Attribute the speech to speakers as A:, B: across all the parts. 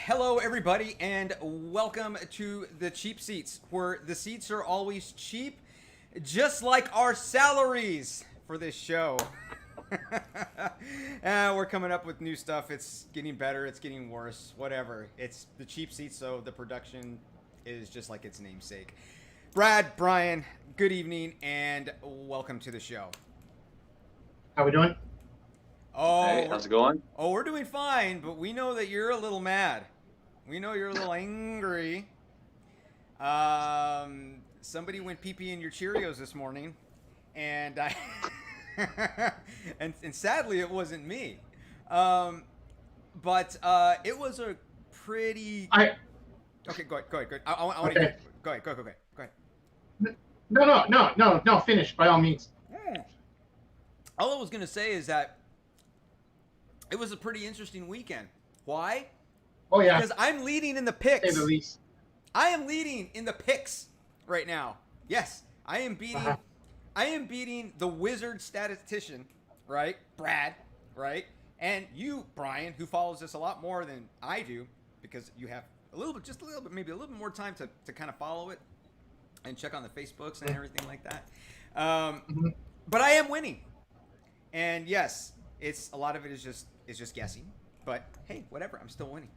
A: Hello, everybody, and welcome to the Cheap Seats, where the seats are always cheap, just like our salaries for this show. We're coming up with new stuff. It's getting better, it's getting worse, whatever. It's the Cheap Seats, so the production is just like its namesake. Brad, Brian, good evening, and welcome to the show.
B: How we doing?
A: Oh,
C: Hey, how's it going?
A: Oh, we're doing fine, but we know that you're a little mad. We know you're a little angry. Somebody went pee-pee in your Cheerios this morning, and I and sadly it wasn't me. But it was a pretty. Okay, go ahead. I want to hear. Go ahead.
B: No. Finish by all means.
A: All I was gonna say is that it was a pretty interesting weekend. Why?
B: Oh yeah.
A: Because I'm leading in the picks.
B: Say the least.
A: I am leading in the picks right now. Yes, I am beating. I am beating the wizard statistician, right, Brad, right, and you, Brian, who follows this a lot more than I do, because you have just a little bit, maybe a little bit more time to kind of follow it and check on the Facebooks and everything like that. But I am winning, and yes, it's a lot of it is just guessing. But hey, whatever, I'm still winning.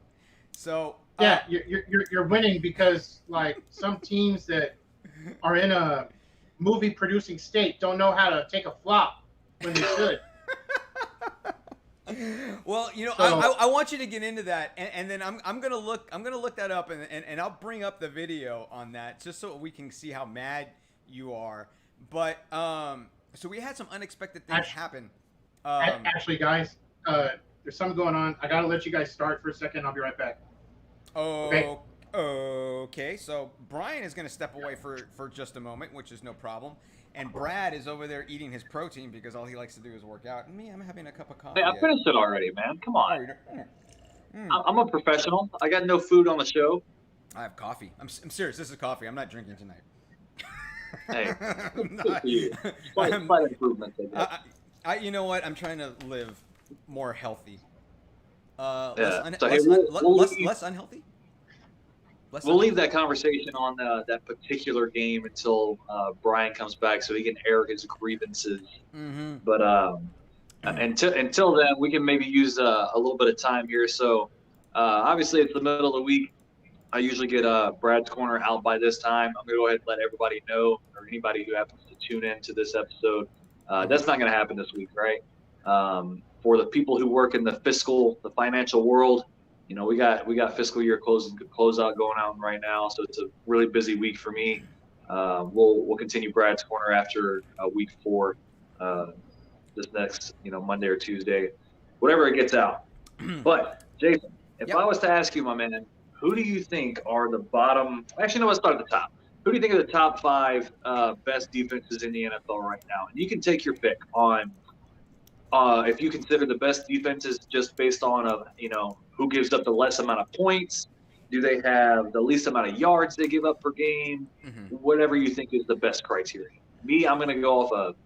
A: So
B: yeah, you're winning because like some teams that are in a movie producing state don't know how to take a flop when they should.
A: Well, you know, so, I want you to get into that, and then I'm gonna look that up, and I'll bring up the video on that just so we can see how mad you are. But so we had some unexpected things happen.
B: Actually, guys, there's something going on. I gotta let you guys start for a second. I'll be right back.
A: Okay. So Brian is gonna step away for just a moment, which is no problem. And Brad is over there eating his protein because all he likes to do is work out. And me, I'm having a cup of coffee.
C: Hey, I finished it already, man. Come on. I'm a professional. I got no food on the show.
A: I have coffee. I'm serious. This is coffee. I'm not drinking tonight.
C: Hey, slight improvement.
A: You know what? I'm trying to live more healthy.
C: Less
A: unhealthy?
C: We'll leave that conversation on that particular game until Brian comes back so he can air his grievances.
A: Mm-hmm.
C: But until then, we can maybe use a little bit of time here. So obviously, it's the middle of the week. I usually get Brad's Corner out by this time. I'm going to go ahead and let everybody know, or anybody who happens to tune in to this episode, that's not going to happen this week, right? For the people who work in the financial world, you know, we got fiscal year closeout going on right now, so it's a really busy week for me. We'll continue Brad's Corner after week 4, this next Monday or Tuesday, whatever it gets out. But Jason, if I was to ask you, my man, who do you think are the bottom? Actually, no, let's start at the top. Who do you think are the top 5 best defenses in the NFL right now? And you can take your pick on if you consider the best defenses just based on who gives up the less amount of points. Do they have the least amount of yards they give up per game? Mm-hmm. Whatever you think is the best criteria. Me, I'm going to go off of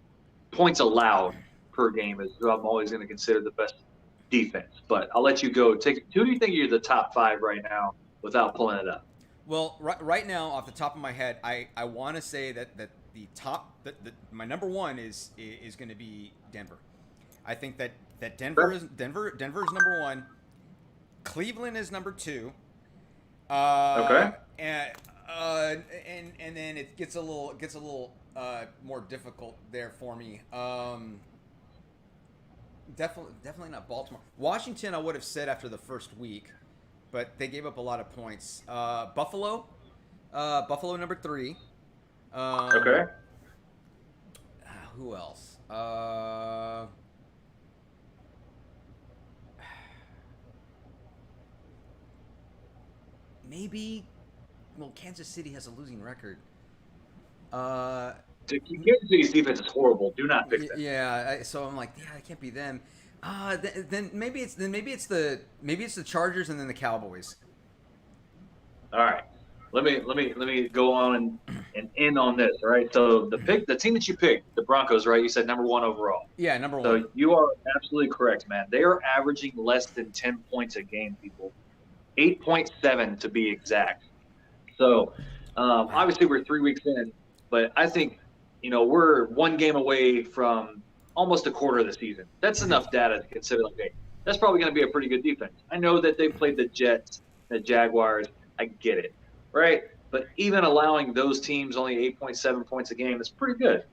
C: points allowed per game is who I'm always going to consider the best defense. But I'll let you go. Who do you think are the top 5 right now without pulling it up?
A: Well, right now, off the top of my head, I want to say that the top my number 1 is going to be Denver. I think that Denver is number 1. Cleveland is number 2.
C: Okay.
A: And then it gets a little more difficult there for me. Definitely not Baltimore. Washington, I would have said after the first week, but they gave up a lot of points. Buffalo number 3.
C: Okay.
A: Who else? Maybe. Well, Kansas City has a losing record.
C: Kansas City's defense is horrible. Do not pick them.
A: Yeah, so I'm like, yeah, it can't be them. Then maybe it's the Chargers and then the Cowboys.
C: All right, let me go on and end on this. All right, so the team that you picked, the Broncos, right? You said number 1 overall.
A: Yeah, number 1.
C: So you are absolutely correct, man. They are averaging less than 10 points a game, people. 8.7 to be exact. So obviously we're 3 weeks in, but I think, we're one game away from almost a quarter of the season. That's enough data to consider, like, hey, that's probably going to be a pretty good defense. I know that they've played the Jets, the Jaguars. I get it, right? But even allowing those teams only 8.7 points a game is pretty good.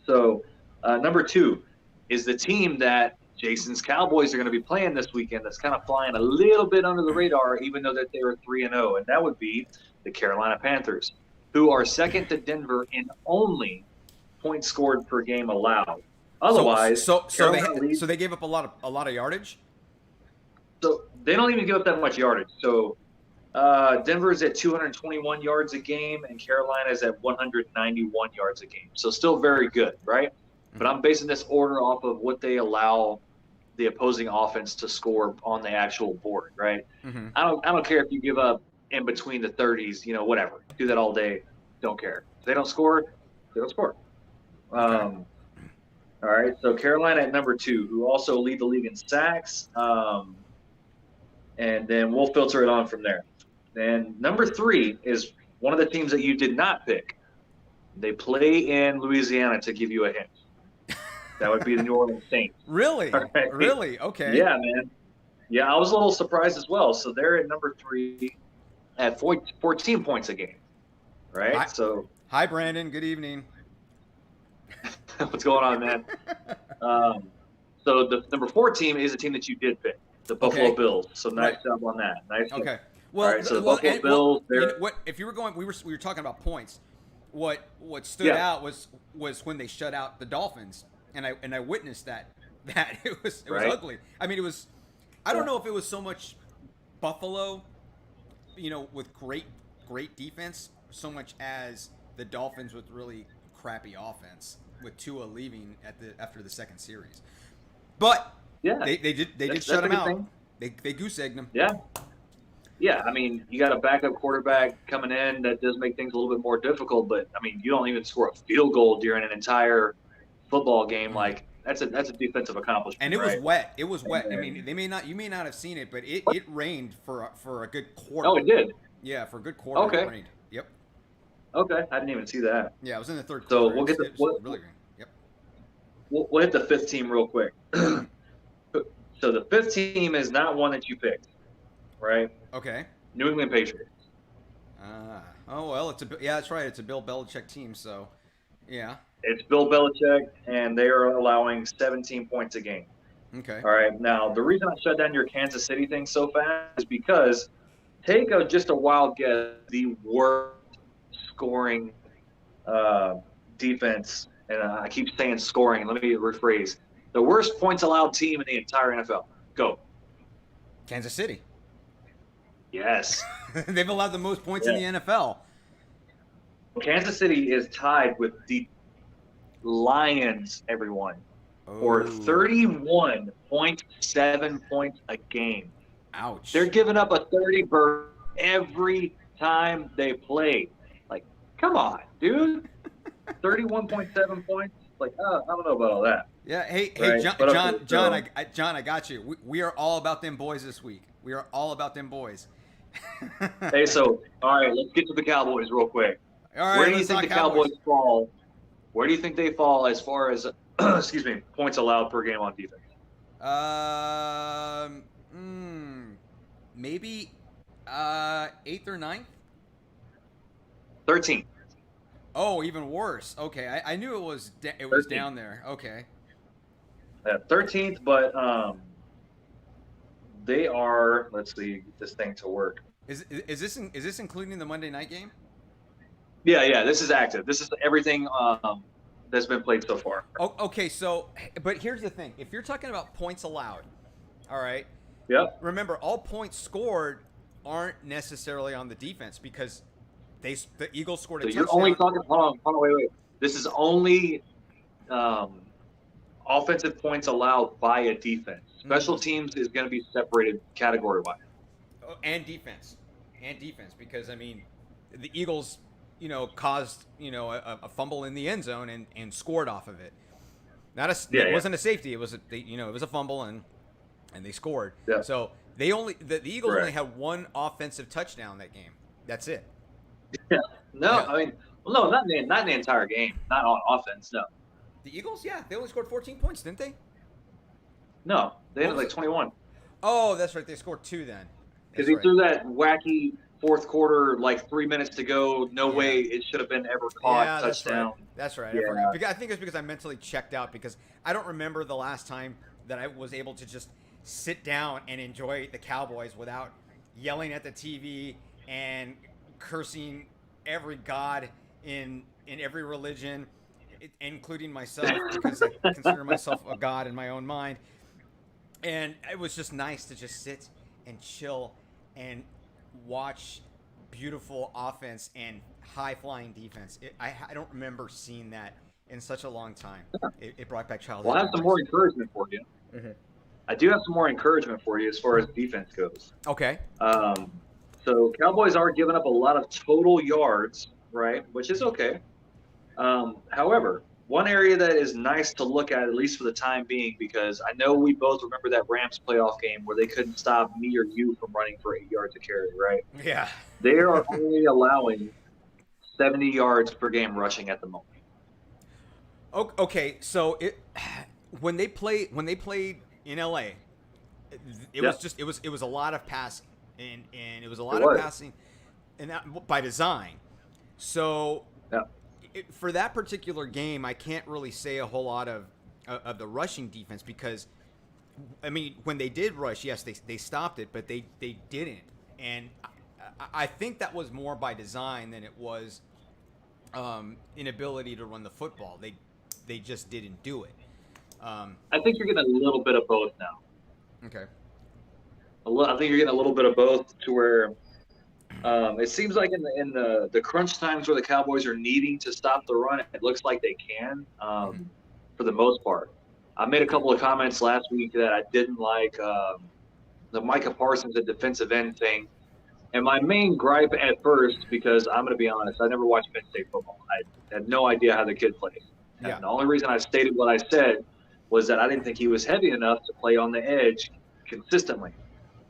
C: So number 2 is the team that Jason's Cowboys are going to be playing this weekend that's kind of flying a little bit under the radar, even though that they were 3-0, and that would be the Carolina Panthers, who are second to Denver in only points scored per game allowed. Otherwise,
A: so they gave up a lot of yardage.
C: So they don't even give up that much yardage. So Denver's at 221 yards a game, and Carolina's at 191 yards a game. So still very good, right? But I'm basing this order off of what they allow the opposing offense to score on the actual board, right?
A: Mm-hmm.
C: I don't care if you give up in between the 30s, whatever. Do that all day. Don't care. If they don't score, they don't score.
A: Okay.
C: All right. So Carolina at number 2, who also lead the league in sacks. And then we'll filter it on from there. And number 3 is one of the teams that you did not pick. They play in Louisiana, to give you a hint. That would be the New Orleans Saints.
A: Really?
C: Right.
A: Really? Okay.
C: Yeah, man. Yeah, I was a little surprised as well. So they're at number 3 at 14 points a game. Right?
A: Hi, Brandon. Good evening.
C: What's going on, man? So the number 4 team is a team that you did pick, the Buffalo Bills. So nice job on that. Nice.
A: Okay. Well,
C: right, so the Buffalo Bills.
A: If you were going, we were talking about points. What stood out was when they shut out the Dolphins, and I witnessed that it was ugly. I mean, it was. I don't know if it was so much Buffalo, with great defense, so much as the Dolphins with really crappy offense, with Tua leaving after the second series. But they did shut him out. They goose egged him.
C: Yeah. Yeah, I mean, you got a backup quarterback coming in that does make things a little bit more difficult, but I mean, you don't even score a field goal during an entire football game. Like that's a defensive accomplishment.
A: And it
C: was
A: wet. It was wet. I mean, you may not have seen it, but it rained for a good quarter.
C: Oh, it did.
A: Yeah, for a good quarter.
C: Okay.
A: It rained. Yep.
C: Okay, I didn't even see that.
A: Yeah, it was in the third
C: So
A: quarter.
C: we'll get
A: really green. Yep.
C: We'll hit the 5th team real quick. So the 5th team is not one that you picked, right?
A: Okay.
C: New England Patriots.
A: Oh well, that's right. It's a Bill Belichick team, so yeah.
C: It's Bill Belichick, and they are allowing 17 points a game.
A: Okay.
C: All right. Now, the reason I shut down your Kansas City thing so fast is because take just a wild guess, the worst scoring defense, and I keep saying scoring. Let me rephrase. The worst points allowed team in the entire NFL. Go.
A: Kansas City.
C: Yes.
A: They've allowed the most points in the NFL.
C: Kansas City is tied with the Lions, everyone, for 31.7 points a game.
A: Ouch.
C: They're giving up a 30 burst every time they play. Like, come on, dude. 31.7 points. Like, I don't know about all that.
A: Yeah. Hey,
C: Right.
A: John, I got you. We are all about them boys this week. We are all about them boys.
C: Hey, so all right, let's get to the Cowboys real quick.
A: All right,
C: Where do you think the Cowboys fall? Where do you think they fall as far as points allowed per game on defense?
A: Maybe 8th or 9th.
C: 13th.
A: Oh, even worse. Okay, I knew it was
C: 13th.
A: down there. Okay.
C: 13th, but they are. Let's see, get this thing to work.
A: Is this including the Monday night game?
C: Yeah. This is active. This is everything that's been played so far.
A: Oh, okay. So, but here's the thing: if you're talking about points allowed, all right.
C: Yep.
A: Remember, all points scored aren't necessarily on the defense because the Eagles scored a touchdown.
C: You're only talking. Hold on, wait. This is only offensive points allowed by a defense. Special teams is going to be separated category-wise.
A: And defense, because I mean, the Eagles, caused a fumble in the end zone and scored off of it. It wasn't a safety. It was it was a fumble and they scored.
C: Yeah.
A: So The Eagles
C: Right.
A: only had one offensive touchdown that game. That's it.
C: Yeah. No,
A: Yeah.
C: I mean, well, no, not in the entire game. Not on offense. No,
A: The Eagles, yeah, they only scored 14 points, didn't they?
C: no, they
A: What
C: ended
A: was
C: like
A: it?
C: 21
A: Oh, that's right. They scored 2 then.
C: because
A: That's
C: he
A: right.
C: threw that wacky fourth quarter, like 3 minutes to go. No
A: Yeah.
C: way it should have been ever caught.
A: Yeah, that's right.
C: Touchdown.
A: That's right.
C: Yeah.
A: I forgot. I think it's because I mentally checked out because I don't remember the last time that I was able to just sit down and enjoy the Cowboys without yelling at the TV and cursing every god in every religion, including myself, because I consider myself a god in my own mind. And it was just nice to just sit and chill and watch beautiful offense and high flying defense. I don't remember seeing that in such a long time. It brought back childhood.
C: Well, I have some more encouragement for you.
A: Mhm.
C: I do have some more encouragement for you as far as defense goes.
A: Okay.
C: So Cowboys are giving up a lot of total yards, right? Which is okay. However, one area that is nice to look at least for the time being, because I know we both remember that Rams playoff game where they couldn't stop me or you from running for 8 yards a carry, right?
A: Yeah.
C: They are only allowing 70 yards per game rushing at the moment.
A: Okay. So when they played in LA, it was a lot of passing and it was a lot of passing, and that by design. So.
C: Yeah.
A: For that particular game, I can't really say a whole lot of the rushing defense because, I mean, when they did rush, yes, they stopped it, but they didn't, and I think that was more by design than it was inability to run the football. They just didn't do it.
C: I think you're getting a little bit of both now.
A: Okay.
C: I think you're getting a little bit of both to where it seems like in the crunch times where the Cowboys are needing to stop the run, it looks like they can for the most part. I made a couple of comments last week that I didn't like the Micah Parsons at defensive end thing. And my main gripe at first, because I'm going to be honest, I never watched Penn State football. I had no idea how the kid plays.
A: Yeah.
C: And the only reason I stated what I said was that I didn't think he was heavy enough to play on the edge consistently.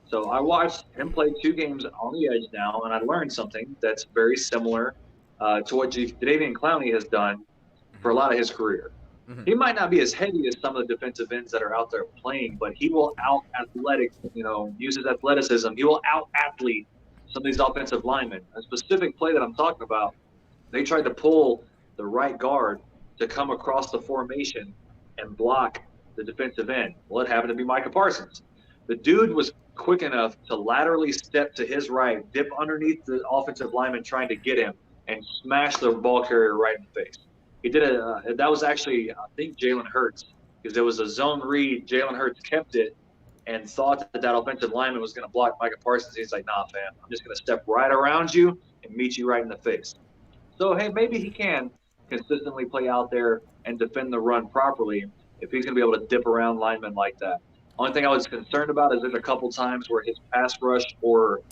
C: So I watched him play 2 games on the edge now, and I learned something that's very similar to what Jadeveon Clowney has done for a lot of his career.
A: Mhm.
C: He might not be as heavy as some of the defensive ends that are out there playing, but he will out-athletic, use his athleticism. He will out-athlete some of these offensive linemen. A specific play that I'm talking about, they tried to pull the right guard to come across the formation and block the defensive end. Well, it happened to be Micah Parsons. The dude was quick enough to laterally step to his right, dip underneath the offensive lineman trying to get him, and smash the ball carrier right in the face. He did it. That was actually, I think, Jalen Hurts, because there was a zone read. Jalen Hurts kept it and thought that offensive lineman was going to block Micah Parsons. He's like, nah, fam, I'm just going to step right around you and meet you right in the face. So, hey, maybe he can consistently play out there and defend the run properly if he's going to be able to dip around linemen like that. Only thing I was concerned about is there's a couple times where his pass rush or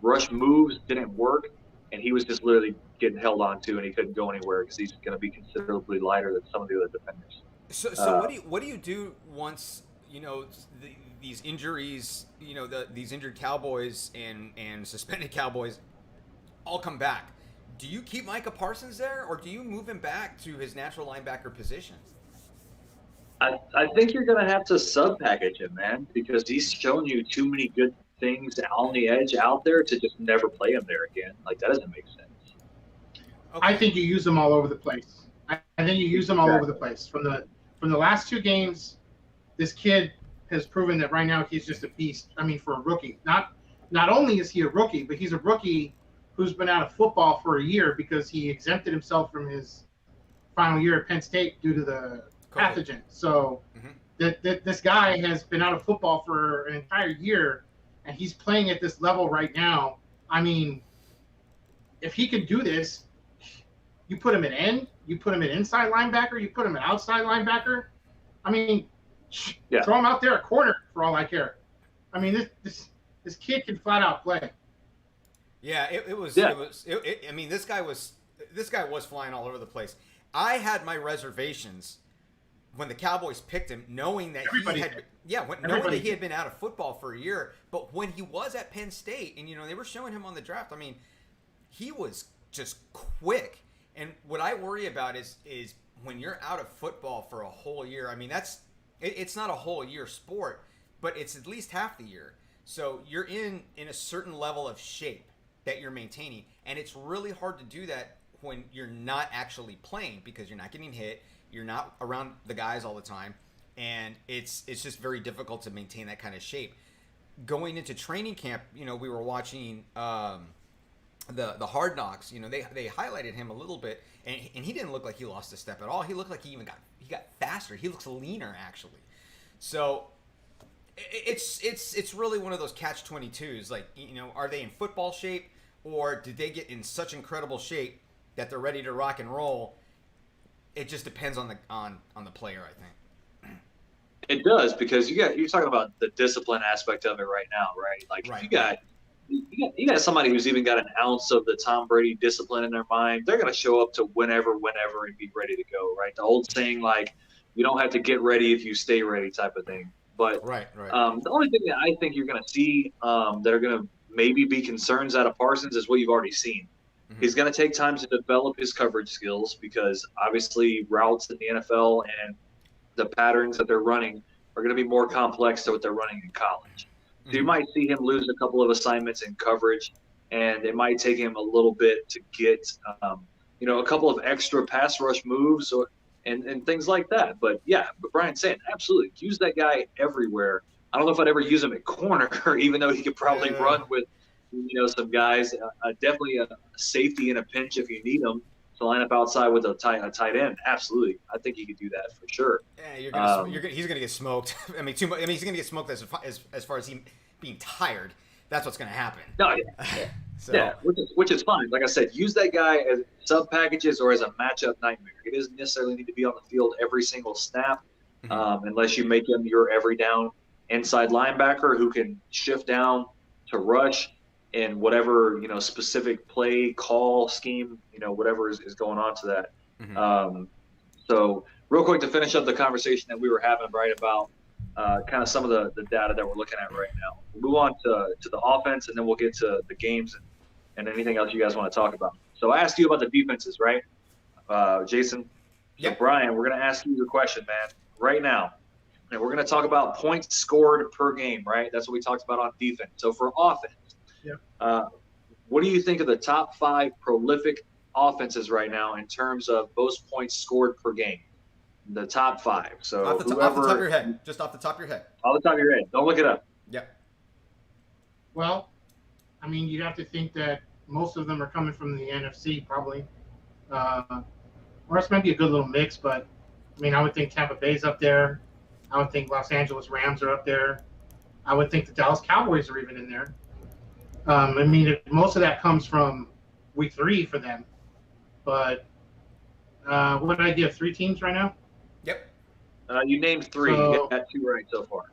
C: rush moves didn't work, and he was just literally getting held on to, and he couldn't go anywhere because he's going to be considerably lighter than some of the other defenders.
A: So what do you do once these injuries, these injured Cowboys and suspended Cowboys all come back? Do you keep Micah Parsons there, or do you move him back to his natural linebacker position?
C: I think you're going to have to sub-package him, man, because he's shown you too many good things on the edge out there to just never play him there again. Like, that doesn't make sense.
A: Okay.
B: I think you use them all over the place. I think you use them all over the place. From the last 2 games, this kid has proven that right now he's just a beast. I mean, for a rookie, not only is he a rookie, but he's a rookie who's been out of football for a year because he exempted himself from his final year at Penn State due to the pathogen. So this guy has been out of football for an entire year, and he's playing at this level right now. I mean, if he can do this, you put him at end, you put him at inside linebacker, you put him at outside linebacker. I mean, throw him out there at corner for all I care. I mean, this kid can flat out play.
A: Yeah, it was. I mean, this guy was flying all over the place. I had my reservations when the Cowboys picked him, knowing that
B: Everybody
A: he had,
B: did.
A: knowing
B: Everybody
A: that he had
B: did.
A: been out of football for a year, but when he was at Penn State, and they were showing him on the draft, I mean, he was just quick. And what I worry about is when you're out of football for a whole year. I mean, it's not a whole year sport, but it's at least half the year. So you're in a certain level of shape that you're maintaining, and it's really hard to do that when you're not actually playing because you're not getting hit, you're not around the guys all the time, and it's just very difficult to maintain that kind of shape. Going into training camp, we were watching the Hard Knocks. They highlighted him a little bit, and he didn't look like he lost a step at all. He looked like he got faster. He looks leaner actually. So it's really one of those catch-22s. Like, are they in football shape, or did they get in such incredible shape that they're ready to rock and roll? It just depends on the player, I think.
C: It does, because you're talking about the discipline aspect of it right now, right? Like,
A: Right.
C: if you got somebody who's even got an ounce of the Tom Brady discipline in their mind, they're going to show up to whenever, and be ready to go, right? The old saying, like, you don't have to get ready if you stay ready type of thing. But
A: Right.
C: the only thing that I think you're going to see that are going to maybe be concerns out of Parsons is what you've already seen.
A: Mhm.
C: He's going to take time to develop his coverage skills, because obviously routes in the NFL and the patterns that they're running are going to be more complex than what they're running in college. So you might see him lose a couple of assignments in coverage, and it might take him a little bit to get, a couple of extra pass rush moves and things like that. But Brian's saying, absolutely, use that guy everywhere. I don't know if I'd ever use him at corner, even though he could probably run with, some guys. Definitely a safety in a pinch if you need him to line up outside with a tight end. Absolutely, I think he could do that for sure.
A: Yeah, he's gonna get smoked. I mean, he's gonna get smoked as far as he being tired. That's what's gonna happen.
C: No, yeah.
A: So,
C: Yeah, which is fine. Like I said, use that guy as sub packages or as a matchup nightmare. He doesn't necessarily need to be on the field every single snap, unless you make him your every down inside linebacker who can shift down to rush in whatever specific play call scheme, whatever is going on to that. So real quick to finish up the conversation that we were having, right, about kind of some of the data that we're looking at right now. We'll move on to the offense, and then we'll get to the games and anything else you guys want to talk about. So I asked you about the defenses, right, Jason?
A: Yeah.
C: So Brian, we're going to ask you the question, man, right now. And we're going to talk about points scored per game, right? That's what we talked about on defense. So for offense, what do you think of the top 5 prolific offenses right now in terms of most points scored per game? The top 5. So
A: off the top of your head, just off the top of your head.
C: Off the top of your head. Don't look it up.
A: Yep.
B: Well, I mean, you'd have to think that most of them are coming from the NFC, probably. Or it's might be a good little mix, but I mean, I would think Tampa Bay's up there. I would think Los Angeles Rams are up there. I would think the Dallas Cowboys are even in there. I mean, most of that comes from week 3 for them. But what did I give? 3 teams right now?
A: Yep.
C: You named 3. You got 2 right so far.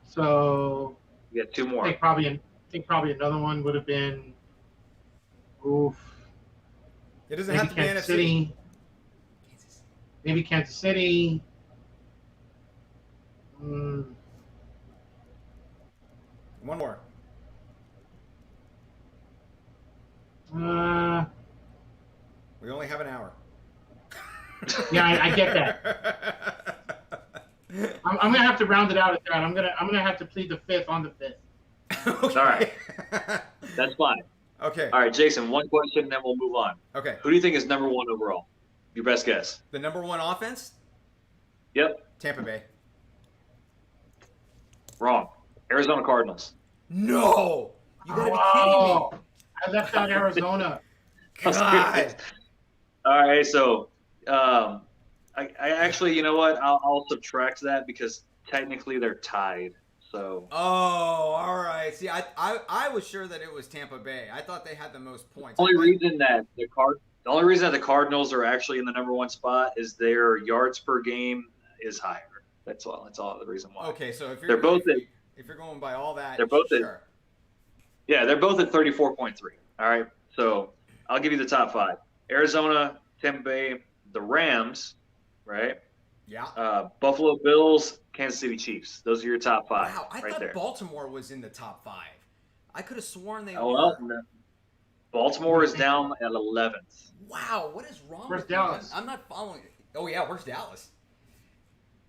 B: So
C: You got 2 more.
B: I think probably another one would have been. Oof.
A: It doesn't
B: Maybe
A: have to be
B: Kansas
A: NFC.
B: City. Maybe Kansas City.
A: One more. We only have an hour.
B: Yeah, I get that. I'm gonna have to round it out at that. I'm gonna have to plead the 5th on the 5th.
A: Okay.
C: All right. That's fine.
A: Okay.
C: All right, Jason, one question, then we'll move on.
A: Okay.
C: Who do you think is number 1 overall? Your best guess.
A: The number 1 offense?
C: Yep.
A: Tampa Bay.
C: Wrong. Arizona Cardinals.
A: No! You gotta be
B: Oh, I left out Arizona.
A: kidding me. God.
C: All right, so I actually, you know what? I'll subtract that because technically they're tied. So
A: Oh, all right. See, I was sure that it was Tampa Bay. I thought they had the most points.
C: the only reason that the Cardinals are actually in the number 1 spot is their yards per game is higher. That's all. That's all the reason why.
A: Okay, so if you're
C: They're both at-
A: if you're going by all that,
C: They're both at-
A: sure.
C: Yeah, they're both at 34.3. All right, so I'll give you the top 5: Arizona, Tampa Bay, the Rams, right?
A: Yeah.
C: Buffalo Bills, Kansas City Chiefs. Those are your top five.
A: Wow, I
C: right
A: thought
C: there.
A: Baltimore was in the top 5. I could have sworn they
C: Oh,
A: were.
C: well, no. Baltimore is down at 11th.
A: Wow, what is wrong
B: Where's
A: with me?
B: Dallas?
A: I'm not following it. Oh yeah, where's Dallas?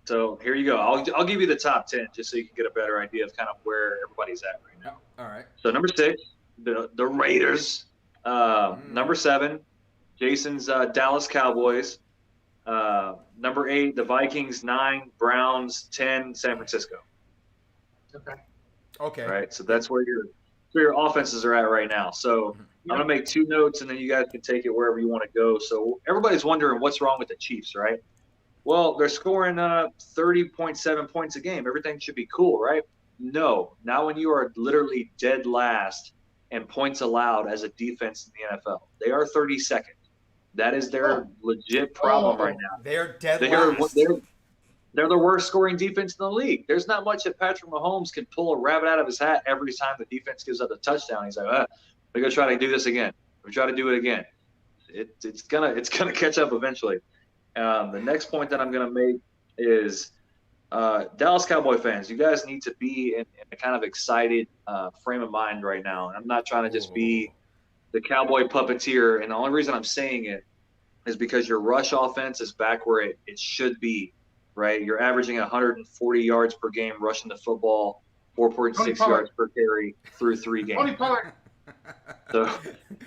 C: So here you go. I'll give you the top 10 just so you can get a better idea of kind of where everybody's at right now.
A: All right.
C: So number 6, the Raiders. Number 7, Jason's Dallas Cowboys. Number 8, the Vikings. 9, Browns. 10, San Francisco.
A: Okay.
C: Right. So that's where your offenses are at right now. So I'm gonna make 2 notes, and then you guys can take it wherever you want to go. So everybody's wondering what's wrong with the Chiefs, right? Well, they're scoring 30.7 points a game. Everything should be cool, right? No. Now when you are literally dead last in points allowed as a defense in the NFL, they are 32nd. That is their legit problem right now.
A: They're dead
C: They're the
A: last.
C: worst scoring defense in the league. There's not much that Patrick Mahomes can pull a rabbit out of his hat every time the defense gives up a touchdown. He's like, we're gonna try to do this again. We try to do it again. It's gonna catch up eventually. The next point that I'm gonna make is Dallas Cowboy fans. You guys need to be in a kind of excited frame of mind right now. And I'm not trying to just be the Cowboy puppeteer. And the only reason I'm saying it is because your rush offense is back where it should be. Right, you're averaging 140 yards per game rushing the football, 4.6 yards per carry through 3 games.
B: Tony Pollard.
C: So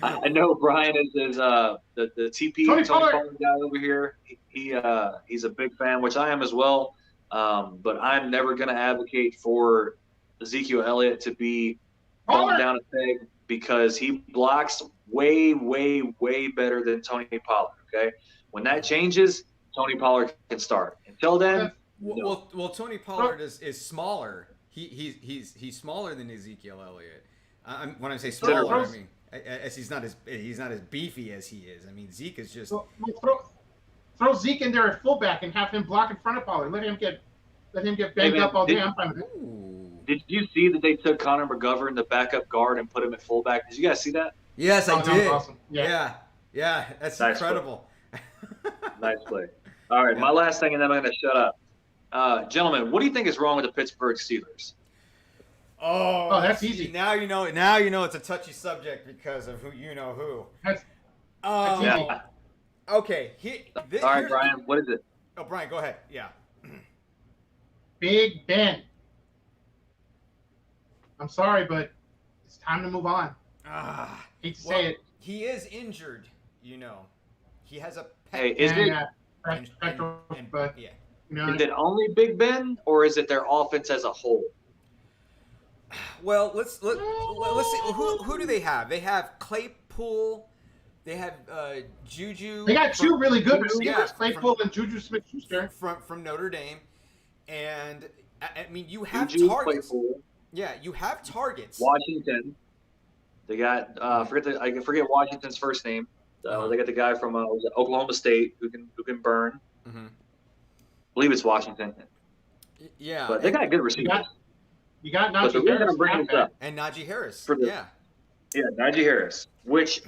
C: I know Brian is the TP Tony Pollard guy over here. He's a big fan, which I am as well. But I'm never going to advocate for Ezekiel Elliott to be bumped down a peg because he blocks way, way, way better than Tony Pollard. Okay, when that changes, Tony Pollard can start. Until then,
A: well, Tony Pollard is smaller. He's smaller than Ezekiel Elliott. When I say smaller, I mean as he's not as beefy as he is. I mean Zeke is just
B: throw Zeke in there at fullback and have him block in front of Pollard. Let him get banged up all day. I'm fine with it.
C: Did you see that they took Connor McGovern, the backup guard, and put him at fullback? Did you guys see that?
A: Yes, I did.
B: Awesome.
A: Yeah, that's nice incredible.
C: Nice play. All right, my last thing, and then I'm going to shut up. Gentlemen, what do you think is wrong with the Pittsburgh Steelers?
B: Oh, that's easy.
A: Now you know it's a touchy subject because of who you know who.
B: That's easy.
C: Yeah.
A: Okay.
C: All right, Brian, what is it?
A: Oh, Brian, go ahead. Yeah.
B: Big Ben. I'm sorry, but it's time to move on. Hate to say it.
A: He is injured, you know. He has a
C: Hey, is it?
B: But
A: yeah.
B: You know,
C: Is it only Big Ben, or is it their offense as a whole?
A: Well, let's see. Who do they have? They have Claypool. They have Juju.
B: They got 2 really good receivers, Claypool and Juju Smith-Schuster
A: from Notre Dame, and I mean you have
C: Juju,
A: targets.
C: Claypool.
A: Yeah, you have targets.
C: Washington. They got I forget Washington's first name. They got the guy from Oklahoma State who can burn.
A: Mm-hmm.
C: I believe it's Washington.
A: Yeah,
C: but they got good receivers.
B: You got Najee Harris.
A: And Najee Harris.
C: Yeah, Najee Harris. Which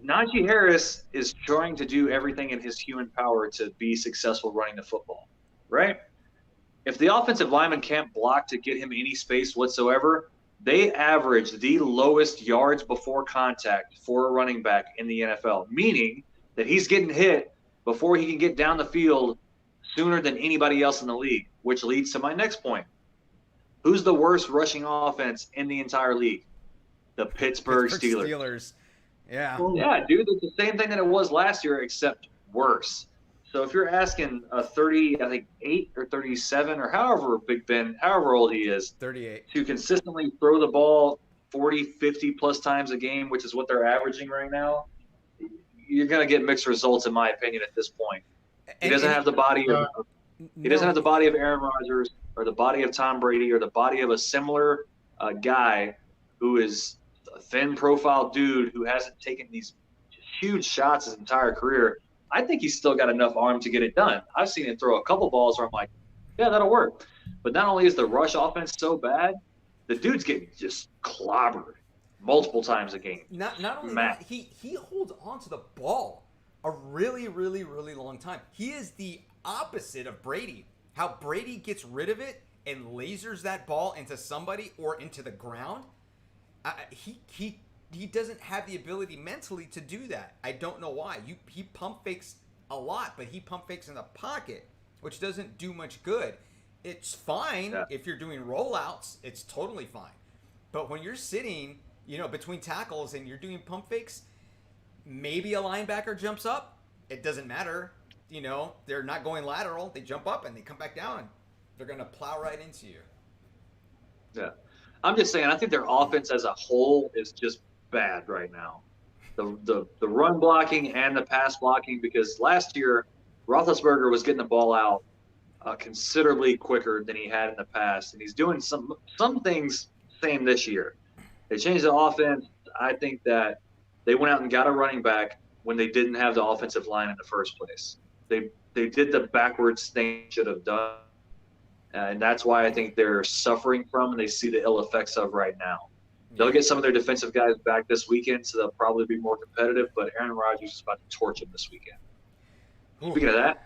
C: Najee Harris is trying to do everything in his human power to be successful running the football, right? If the offensive lineman can't block to get him any space whatsoever, they average the lowest yards before contact for a running back in the NFL, meaning that he's getting hit before he can get down the field sooner than anybody else in the league, which leads to my next point. Who's the worst rushing offense in the entire league? The Pittsburgh Steelers.
A: Yeah.
C: Yeah, dude, it's the same thing that it was last year, except worse. So if you're asking a 38 or 37 or however Big Ben, however old he is,
A: 38,
C: to consistently throw the ball 40, 50 plus times a game, which is what they're averaging right now, you're going to get mixed results, in my opinion, at this point. He doesn't have the body of Aaron Rodgers or the body of Tom Brady or the body of a similar guy who is a thin profile dude who hasn't taken these huge shots his entire career. I think he's still got enough arm to get it done. I've seen him throw a couple balls where I'm like, yeah, that'll work. But not only is the rush offense so bad, the dude's getting just clobbered multiple times a game.
A: Not only that, he holds on to the ball a really, really, really long time. He is the opposite of Brady. How Brady gets rid of it and lasers that ball into somebody or into the ground. He doesn't have the ability mentally to do that. I don't know why. He pump fakes a lot, but he pump fakes in the pocket, which doesn't do much good. It's fine if you're doing rollouts. It's totally fine. But when you're sitting, between tackles and you're doing pump fakes, maybe a linebacker jumps up. It doesn't matter. They're not going lateral. They jump up and they come back down. They're going to plow right into you.
C: Yeah. I'm just saying, I think their offense as a whole is just bad right now. The run blocking and the pass blocking, because last year Roethlisberger was getting the ball out considerably quicker than he had in the past, and he's doing some things same this year. They changed the offense. I think that they went out and got a running back when they didn't have the offensive line in the first place. They did the backwards thing they should have done, and that's why I think they're suffering from and they see the ill effects of right now. They'll get some of their defensive guys back this weekend, so they'll probably be more competitive, but Aaron Rodgers is about to torch them this weekend. Ooh. Speaking of that,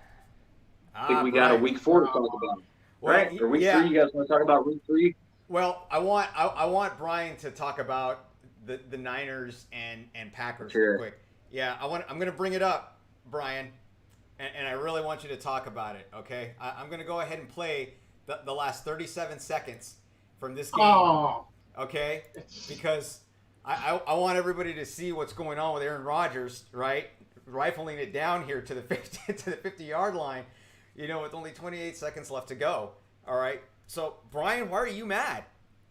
C: I think we got a week 4 to talk about. Right? Or week 3, you guys want to talk about week 3?
A: Well, I want Brian to talk about the Niners and Packers real quick. Yeah, I'm going to bring it up, Brian, and I really want you to talk about it, okay? I'm going to go ahead and play the last 37 seconds from this game.
B: Oh.
A: Okay, because I want everybody to see what's going on with Aaron Rodgers, right? Rifling it down here to the 50-yard line, with only 28 seconds left to go. All right. So Brian, why are you mad?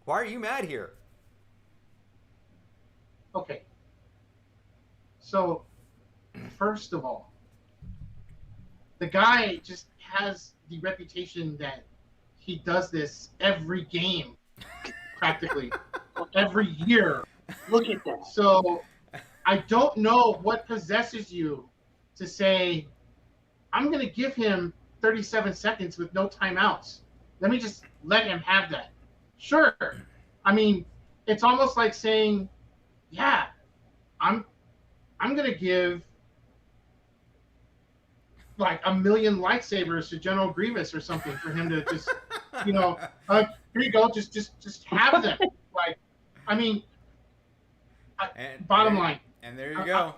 A: Why are you mad here?
B: Okay. So, first of all, the guy just has the reputation that he does this every game. Practically every year.
C: Look at that.
B: So I don't know what possesses you to say, I'm going to give him 37 seconds with no timeouts. Let me just let him have that. Sure. I mean, it's almost like saying, yeah, I'm going to give like 1 million lightsabers to General Grievous or something for him to just, here you go, just have them. Like, I mean, bottom line.
A: And there you go.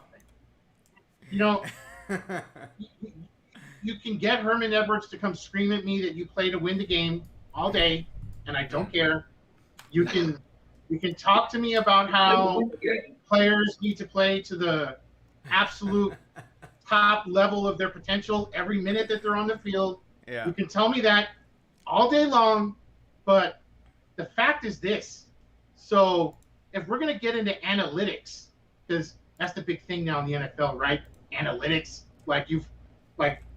B: You can get Herman Edwards to come scream at me that you play to win the game all day, and I don't care. You can talk to me about how players need to play to the absolute top level of their potential every minute that they're on the field.
A: Yeah.
B: You can tell me that all day long, but the fact is this. So if we're going to get into analytics, because that's the big thing now in the NFL, right? Analytics. Like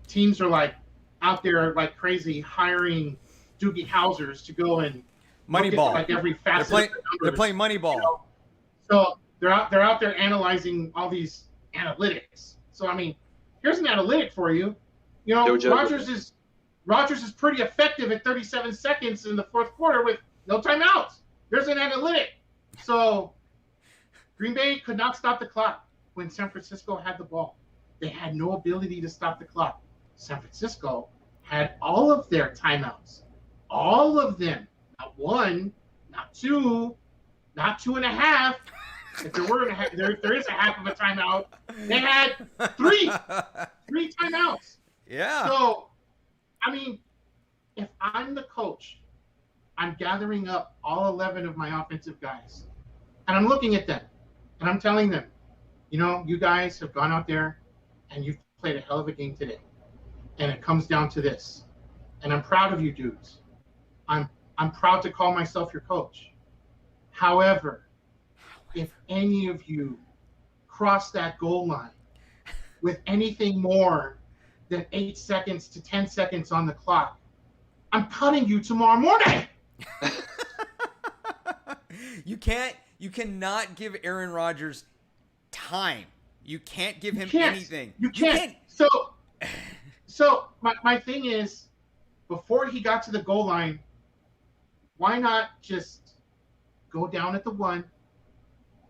B: teams are like out there like crazy hiring Doogie Howsers to go and
A: Moneyball.
B: Like every facet.
A: They're playing Moneyball.
B: So they're out there analyzing all these analytics. So I mean, here's an analytic for you. Rodgers is pretty effective at 37 seconds in the fourth quarter with no timeouts. There's an analytic. So Green Bay could not stop the clock when San Francisco had the ball. They had no ability to stop the clock. San Francisco had all of their timeouts. All of them. Not 1, not 2, not 2.5. If there is a half of a timeout. They had 3 timeouts.
A: Yeah.
B: So, I mean, if I'm the coach, I'm gathering up all 11 of my offensive guys, and I'm looking at them, and I'm telling them, you guys have gone out there, and you've played a hell of a game today, and it comes down to this, and I'm proud of you dudes. I'm proud to call myself your coach. However, if any of you cross that goal line with anything more than 8 seconds to 10 seconds on the clock, I'm cutting you tomorrow morning.
A: You cannot give Aaron Rodgers time. You can't give him anything.
B: You can't. So my thing is, before he got to the goal line, why not just go down at the 1,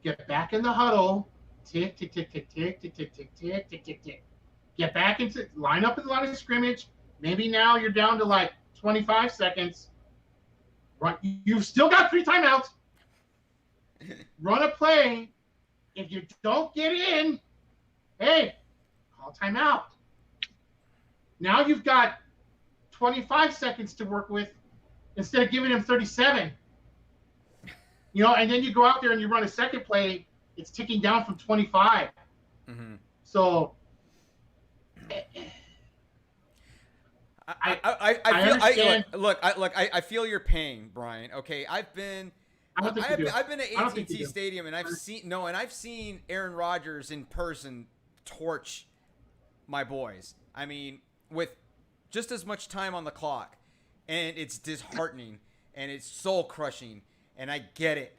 B: get back in the huddle, tick, tick, tick, tick, tick, tick, tick, tick, tick, tick, tick, tick. Get back into line up in the line of scrimmage, Maybe now you're down to like 25 seconds. Right, you've still got 3 timeouts. Run a play. If you don't get in, hey, call timeout. Now you've got 25 seconds to work with instead of giving him 37. And then you go out there and you run a second play. It's ticking down from 25.
A: Mm-hmm.
B: So
A: I feel your pain, Brian. Okay, I've been at AT&T Stadium and I've seen Aaron Rodgers in person torch my boys. I mean, with just as much time on the clock, and it's disheartening and it's soul crushing, and I get it.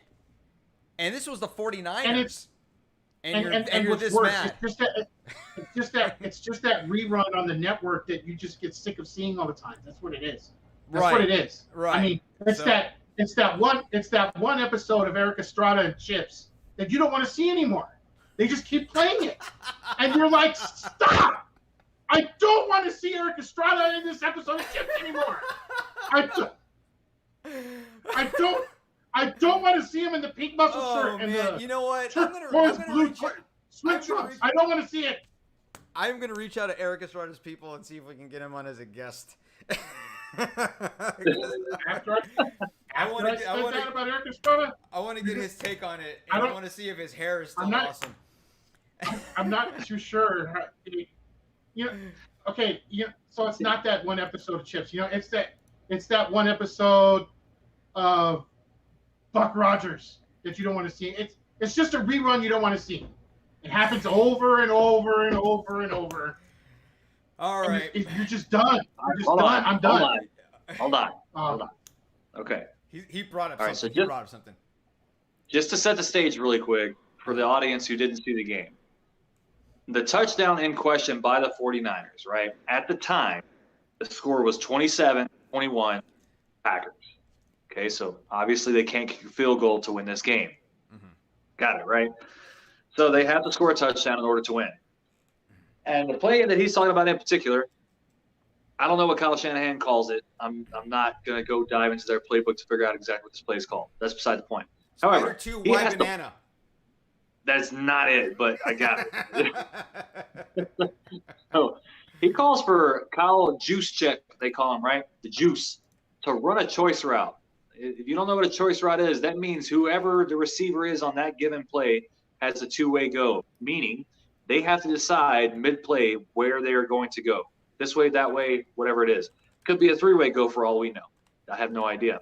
A: And this was the 49ers. And you're this
B: worse,
A: mad.
B: It's just that rerun on the network that you just get sick of seeing all the time. That's what it is. That's
A: right.
B: what it is.
A: Right.
B: I mean, it's that one episode of Eric Estrada and Chips that you don't want to see anymore. They just keep playing it, and you're like, stop! I don't want to see Eric Estrada in this episode of Chips anymore. I don't want to see him in the pink muscle shirt and the.
A: You know what?
B: I'm gonna reach out. I don't want to see it.
A: I'm gonna reach out to Eric Estrada's people and see if we can get him on as a guest.
B: After I want
A: to get his take on it, and I want to see if his hair is still awesome.
B: I'm not too sure. Okay. So it's not that one episode of Chips. It's that one episode of Buck Rogers that you don't want to see. It's just a rerun you don't want to see. It happens over and over and over and over.
A: All right.
B: You're just done. I'm done.
C: Hold on. Okay.
A: He brought up
C: something.
A: Right, so he brought up something.
C: Just to set the stage really quick for the audience who didn't see the game. The touchdown in question by the 49ers, right? At the time, the score was 27-21 Packers. Okay, so obviously they can't kick a field goal to win this game.
A: Mm-hmm.
C: Got it, right? So they have to score a touchdown in order to win. And the play that he's talking about in particular, I don't know what Kyle Shanahan calls it. I'm not going to go dive into their playbook to figure out exactly what this play is called. That's beside the point. However,
A: Spider 2, banana.
C: That's not it, but I got it. So he calls for Kyle Juszczyk, they call him, right? The juice, to run a choice route. If you don't know what a choice route is, that means whoever the receiver is on that given play has a two-way go, meaning they have to decide mid-play where they are going to go. This way, that way, whatever it is. Could be a three-way go for all we know. I have no idea.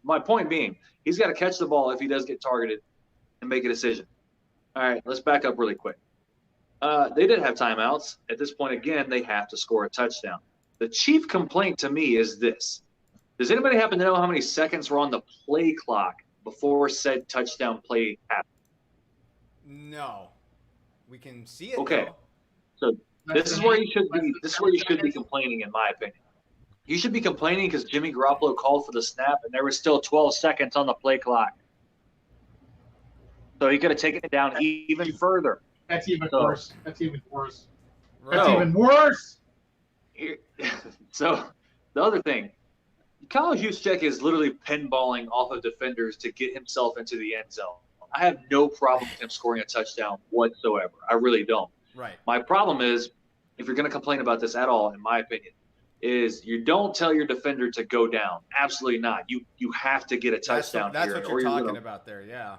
C: My point being, he's got to catch the ball if he does get targeted and make a decision. All right, let's back up really quick. They did have timeouts. At this point, again, they have to score a touchdown. The chief complaint to me is this. Does anybody happen to know how many seconds were on the play clock before said touchdown play happened?
A: No. We can see it.
C: Okay.
A: Though.
C: So this is where you should be. This is where you should be complaining, in my opinion. You should be complaining because Jimmy Garoppolo called for the snap, and there was still 12 seconds on the play clock. So he could have taken it down even further.
B: That's even worse. That's even worse.
A: Right.
B: That's even worse.
C: So the other thing, Kyle Juszczyk is literally pinballing off of defenders to get himself into the end zone. I have no problem with him scoring a touchdown whatsoever. I really don't.
A: Right.
C: My problem is, if you're going to complain about this at all, in my opinion, is you don't tell your defender to go down. Absolutely not. You have to get a touchdown
A: that's
C: here.
A: That's what you're talking about there, yeah.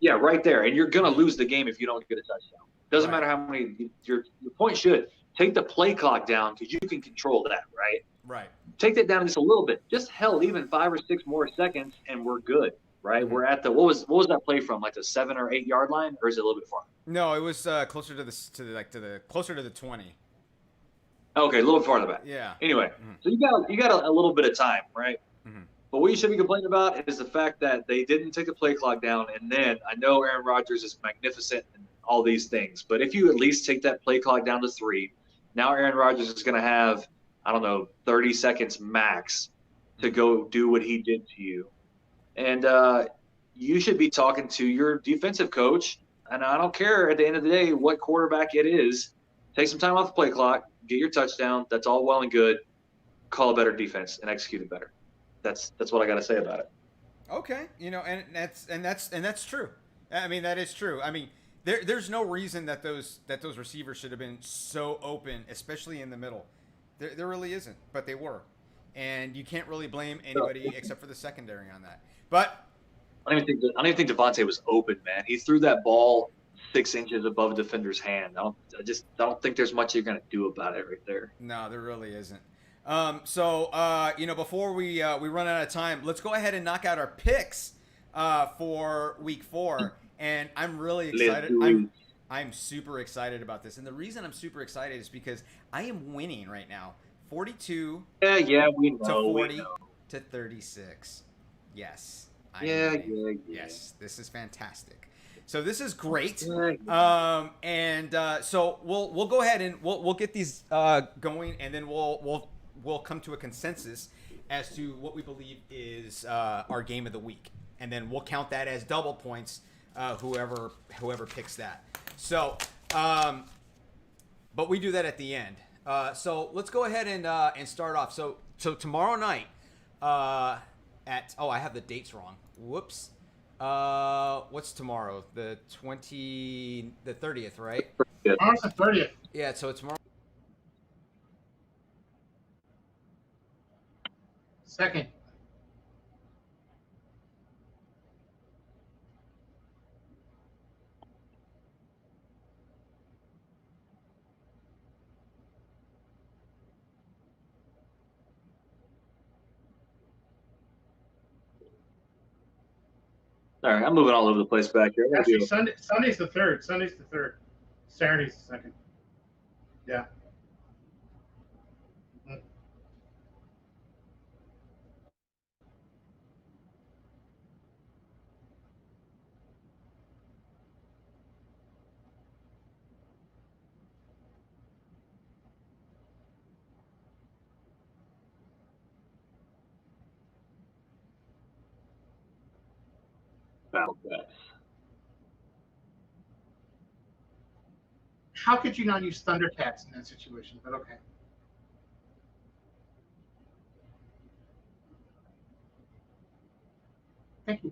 C: Yeah, right there. And you're going to lose the game if you don't get a touchdown. Doesn't matter how many – your point should take the play clock down because you can control that, right?
A: Right.
C: Take that down just a little bit. Just hell, even 5 or 6 more seconds, and we're good, right? Mm-hmm. We're at the what was that play from? Like the 7 or 8 yard line, or is it a little bit far?
A: No, it was closer to the closer to the 20.
C: Okay, a little farther back.
A: Yeah.
C: Anyway, so you got a little bit of time, right?
A: Mm-hmm.
C: But what you should be complaining about is the fact that they didn't take the play clock down, and then I know Aaron Rodgers is magnificent and all these things, but if you at least take that play clock down to 3, now Aaron Rodgers is going to have, I don't know, 30 seconds max to go do what he did to you. And you should be talking to your defensive coach, and I don't care at the end of the day what quarterback it is. Take some time off the play clock, get your touchdown. That's all well and good. Call a better defense and execute it better. That's what I got to say about it.
A: Okay, and that's true. I mean, that is true. I mean, there's no reason that those receivers should have been so open, especially in the middle. There really isn't, but they were, and you can't really blame anybody except for the secondary on that. But
C: I don't even think Devontae was open, man. He threw that ball 6 inches above a defender's hand. I don't think there's much you're gonna do about it right there.
A: No, there really isn't. Before we run out of time, let's go ahead and knock out our picks for week 4. And I'm really excited. I'm super excited about this. And the reason I'm super excited is because I am winning right now. 42
C: we know,
A: to 40 to 36. Yes. Yes, this is fantastic. So this is great. So we'll go ahead and we'll get these going, and then we'll come to a consensus as to what we believe is our game of the week, and then we'll count that as double points. Whoever picks that. So, but we do that at the end. So let's go ahead and start off. So tomorrow night I have the dates wrong. Whoops. What's tomorrow? The 30th, right?
B: Tomorrow's the 30th.
A: Yeah. So it's tomorrow.
B: Second.
C: All right, I'm moving all over the place back here.
B: Actually, Sunday's the 3rd. Saturday's the 2nd. Yeah. How could you not use Thundercats in that situation? But okay. Thank you.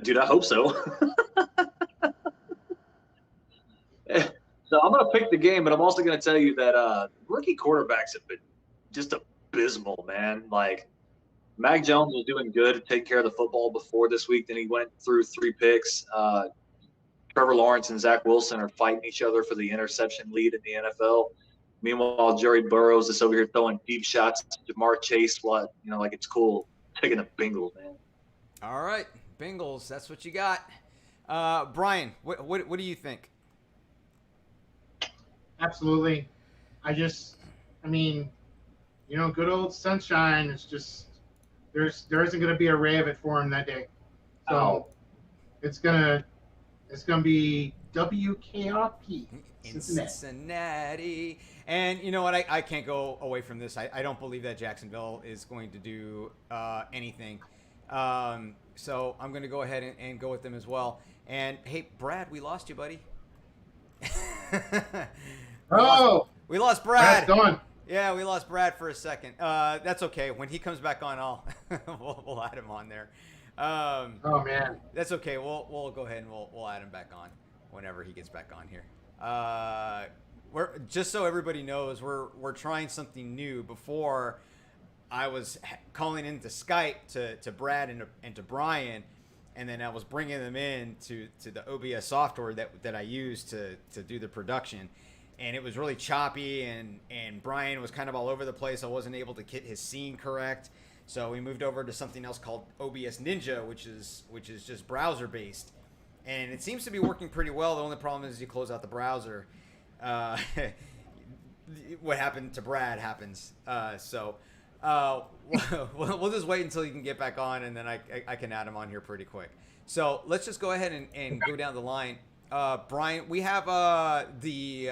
C: Dude, I hope so. So I'm going to pick the game, but I'm also going to tell you that rookie quarterbacks have been just abysmal, man. Like, Mac Jones was doing good to take care of the football before this week. Then he went through 3 picks. Trevor Lawrence and Zach Wilson are fighting each other for the interception lead in the NFL. Meanwhile, Jerry Burrows is over here throwing deep shots to Jamar Chase. Like it's cool. Taking the Bengals, man.
A: All right, Bengals. That's what you got. Brian, what do you think?
B: Absolutely. Good old sunshine is just there isn't going to be a ray of it for him that day. So it's gonna be WKRP
A: in Cincinnati. And you know what? I can't go away from this. I don't believe that Jacksonville is going to do anything. So I'm going to go ahead and go with them as well. And hey, Brad, we lost you, buddy. We lost Brad.
B: Brad's gone.
A: Yeah, we lost Brad for a second. That's okay. When he comes back on, we'll add him on there.
B: Oh man,
A: that's okay. We'll go ahead and we'll add him back on whenever he gets back on here. We're just so everybody knows we're trying something new. Before I was calling into Skype to Brad and to Brian, and then I was bringing them in to the OBS software that I use to do the production. And it was really choppy, and Brian was kind of all over the place. I wasn't able to get his scene correct. So we moved over to something else called OBS Ninja, which is just browser based, and it seems to be working pretty well. The only problem is you close out the browser. What happened to Brad happens. So we'll just wait until he can get back on, and then I can add him on here pretty quick. So let's just go ahead and go down the line. Brian, we have the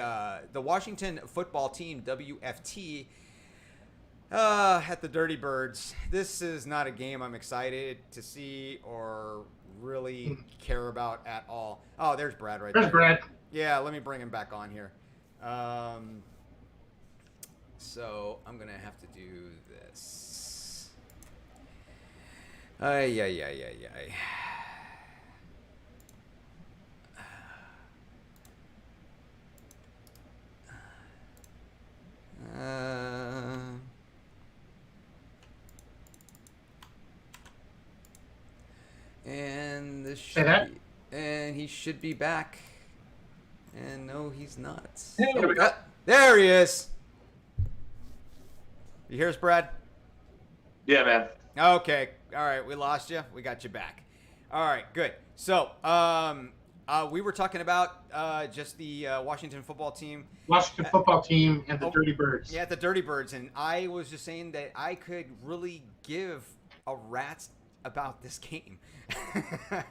A: Washington football team, WFT. At the Dirty Birds. This is not a game I'm excited to see or really care about at all. Oh, there's Brad right
B: There's
A: there.
B: Brad.
A: Yeah, let me bring him back on here. So I'm gonna have to do this. Ay, ay, ay, ay, ay. And this
B: Say that?
A: and he should be back. And no, he's not.
C: There we go.
A: There he is. You hear us, Brad?
C: Yeah, man.
A: Okay. All right. We lost you. We got you back. All right. Good. So, we were talking about just the Washington football team.
B: Washington football team and the Dirty Birds.
A: Yeah, the Dirty Birds. And I was just saying that I could really give a rat's about this game. I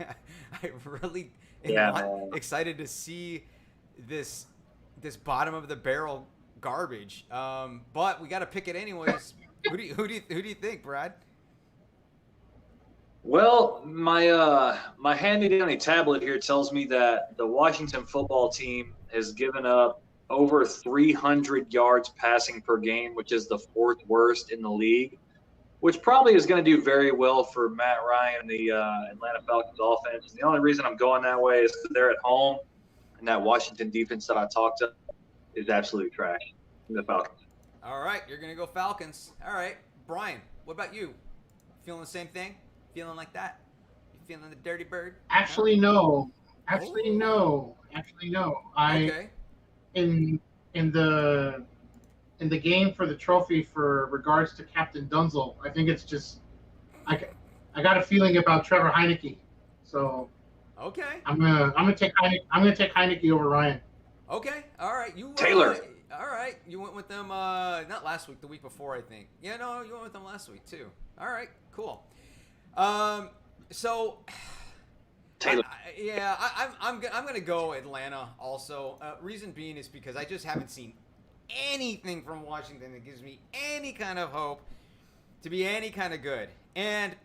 A: really am excited to see this bottom of the barrel garbage. But we got to pick it anyways. Who do you think, Brad?
C: Well, my handy-dandy tablet here tells me that the Washington football team has given up over 300 yards passing per game, which is the 4th worst in the league, which probably is going to do very well for Matt Ryan and the Atlanta Falcons offense. And the only reason I'm going that way is because they're at home, and that Washington defense that I talked to is absolutely trash. The Falcons.
A: All right, you're going to go Falcons. All right. Brian, what about you? Feeling the same thing? Feeling like that? You feeling the Dirty Bird?
B: Actually, no.
A: Okay.
B: In the game for the trophy for regards to Captain Dunzel, I think it's just I got a feeling about Trevor Heineke, so
A: Okay.
B: I'm gonna take Heineke over Ryan.
A: Okay. All right. You
C: Taylor.
A: All right. You went with them not last week, the week before, I think. Yeah, no, you went with them last week too. All right. Cool. So
C: Taylor.
A: I'm gonna go Atlanta also. Reason being is because I just haven't seen anything from Washington that gives me any kind of hope to be any kind of good, and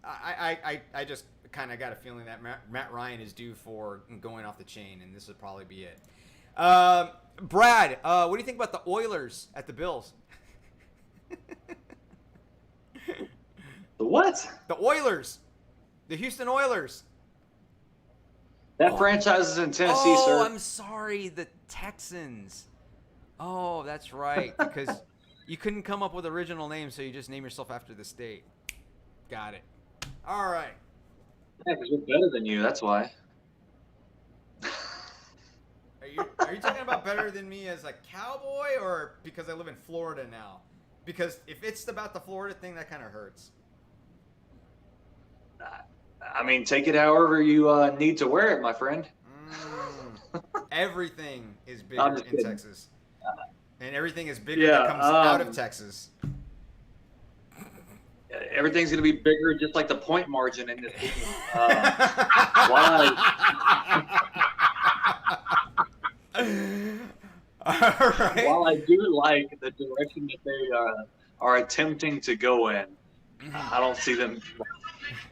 A: I just kind of got a feeling that Matt Ryan is due for going off the chain, and this would probably be it. Brad, what do you think about the Oilers at the Bills?
C: The what?
A: The Oilers, the Houston Oilers.
C: That franchise is in Tennessee, sir.
A: I'm sorry, the Texans. Oh, that's right, because you couldn't come up with original names, so you just name yourself after the state. Got it. All right.
C: Yeah, because we're better than you. That's why.
A: Are you talking about better than me as a cowboy, or because I live in Florida now? Because if it's about the Florida thing, that kind of hurts.
C: I mean, take it however you need to wear it, my friend.
A: Everything is
C: I'm
A: bigger
C: just
A: in
C: kidding.
A: Texas. And everything is bigger that comes out of Texas.
C: Everything's going to be bigger, just like the point margin in this game. While I do like the direction that they are attempting to go in, I don't see them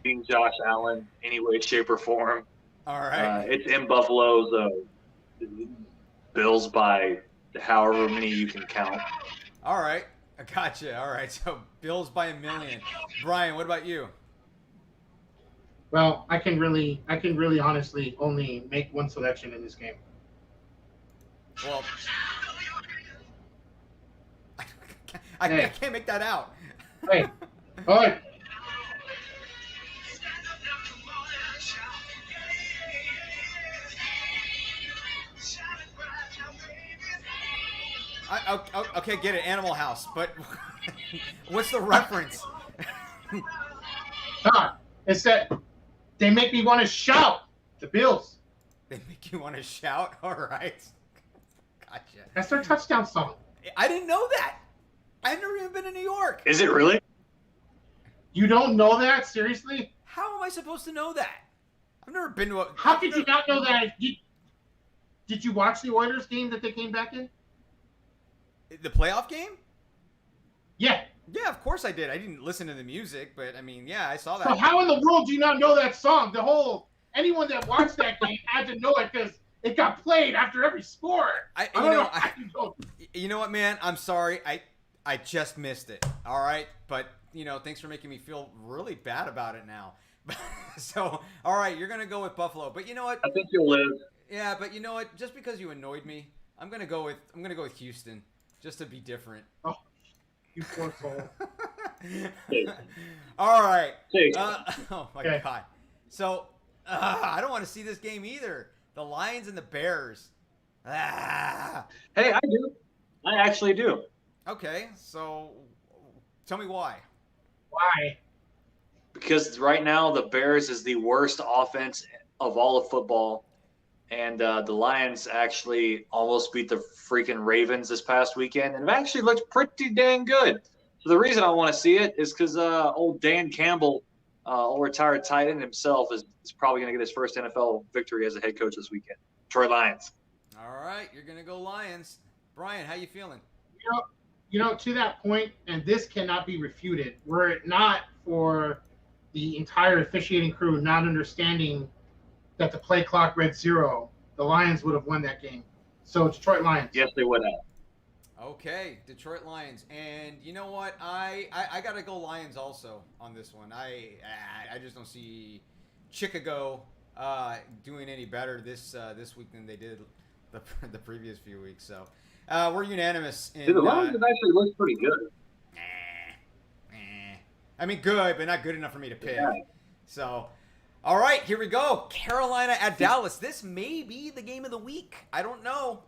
C: being Josh Allen any way, shape, or form.
A: All right.
C: It's in Buffalo, so Bills by however many you can count.
A: All right. I gotcha. All right. So Bills by 1,000,000. Brian, what about you?
B: Well, I can really honestly only make one selection in this game.
A: Well, I can't make that out.
B: Hey, all right.
A: Okay, get it, Animal House. But what's the reference?
B: It's that they make me want to shout. The Bills.
A: They make you want to shout? All right. Gotcha.
B: That's their touchdown song.
A: I didn't know that. I've never even been to New York.
C: Is it really?
B: You don't know that? Seriously?
A: How am I supposed to know that? I've never been to a...
B: How could you not know that? Did you watch the Oilers game that they came back in?
A: The playoff game?
B: Yeah.
A: Yeah, of course I did. I didn't listen to the music, but I mean, yeah, I saw
B: So
A: that.
B: how in the world do you not know that song? Anyone that watched that game had to know it because it got played after every sport. I don't know how you don't.
A: You know what, man? I'm sorry. I just missed it. All right, but thanks for making me feel really bad about it now. So, all right, you're gonna go with Buffalo, but you know what?
C: I think you'll live.
A: Yeah, but you know what? Just because you annoyed me, I'm gonna go with Houston, just to be different.
B: Oh, you poor soul.
A: All right.
C: Hey.
A: Oh my
B: Okay.
A: God. So I don't want to see this game either. The Lions and the Bears. Ah.
C: Hey, I do. I actually do.
A: Okay, so tell me why.
B: Why?
C: Because right now the Bears is the worst offense of all of football, and the Lions actually almost beat the freaking Ravens this past weekend, and it actually looked pretty dang good. So the reason I want to see it is because old Dan Campbell, old retired tight end himself, is probably going to get his first NFL victory as a head coach this weekend. Detroit Lions.
A: All right, you're gonna go Lions. Brian, how you feeling?
B: To that point, and this cannot be refuted, were it not for the entire officiating crew not understanding that the play clock read 0, the Lions would have won that game. So Detroit Lions.
C: Yes, they would have.
A: Okay, Detroit Lions, and you know what? I gotta go Lions also on this one. I just don't see Chicago doing any better this week than they did the previous few weeks. So we're unanimous.
C: Dude, the Lions actually look pretty good.
A: I mean, good, but not good enough for me to pick.
C: Yeah.
A: So, all right, here we go. Carolina at Dallas. This may be the game of the week. I don't know.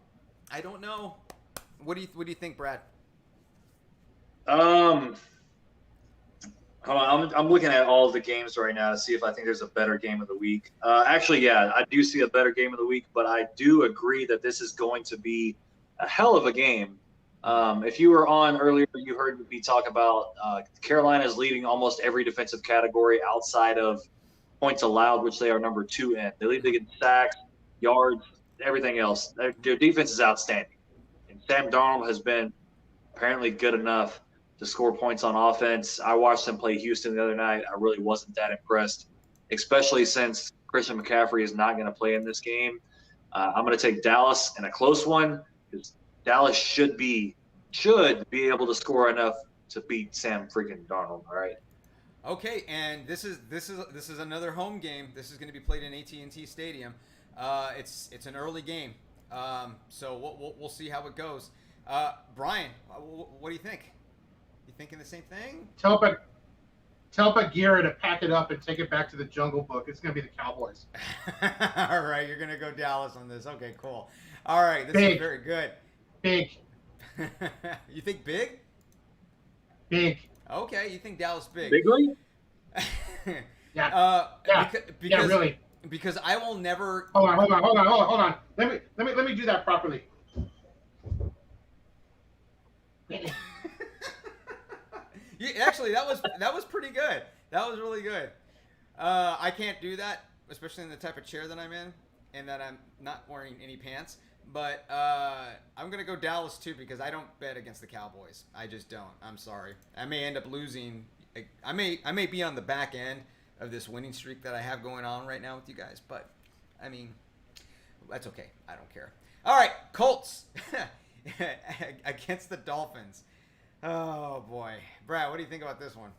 A: What do you think, Brad?
C: Hold on, I'm looking at all the games right now to see if I think there's a better game of the week. Actually, yeah, I do see a better game of the week, but I do agree that this is going to be a hell of a game. If you were on earlier, you heard me talk about Carolina is leading almost every defensive category outside of points allowed, which they are number 2 in. They lead the league in sacks, yards, everything else. Their defense is outstanding. And Sam Darnold has been apparently good enough to score points on offense. I watched them play Houston the other night. I really wasn't that impressed, especially since Christian McCaffrey is not going to play in this game. I'm going to take Dallas in a close one because Dallas should be able to score enough to beat Sam freaking Darnold. All right.
A: Okay, and this is another home game. This is going to be played in AT&T Stadium. It's an early game, so we'll see how it goes. Brian, what do you think? You thinking the same thing?
B: Tell Bagheera to pack it up and take it back to the Jungle Book. It's going to be the Cowboys.
A: All right, you're going to go Dallas on this. Okay, cool. All right, this
B: Big.
A: is very good.
B: Big.
A: You think big?
B: Big.
A: Okay, you think Dallas big?
C: Bigly?
B: Yeah.
A: Because,
B: really.
A: Because I will never.
B: Hold on. Let me do that properly.
A: Actually, that was pretty good. That was really good. I can't do that, especially in the type of chair that I'm in, and that I'm not wearing any pants. But I'm gonna go Dallas too because I don't bet against the Cowboys. I just don't. I'm sorry. I may end up losing. I may be on the back end of this winning streak that I have going on right now with you guys. But I mean, that's okay. I don't care. All right, Colts against the Dolphins. Oh boy, Brad, what do you think about this one?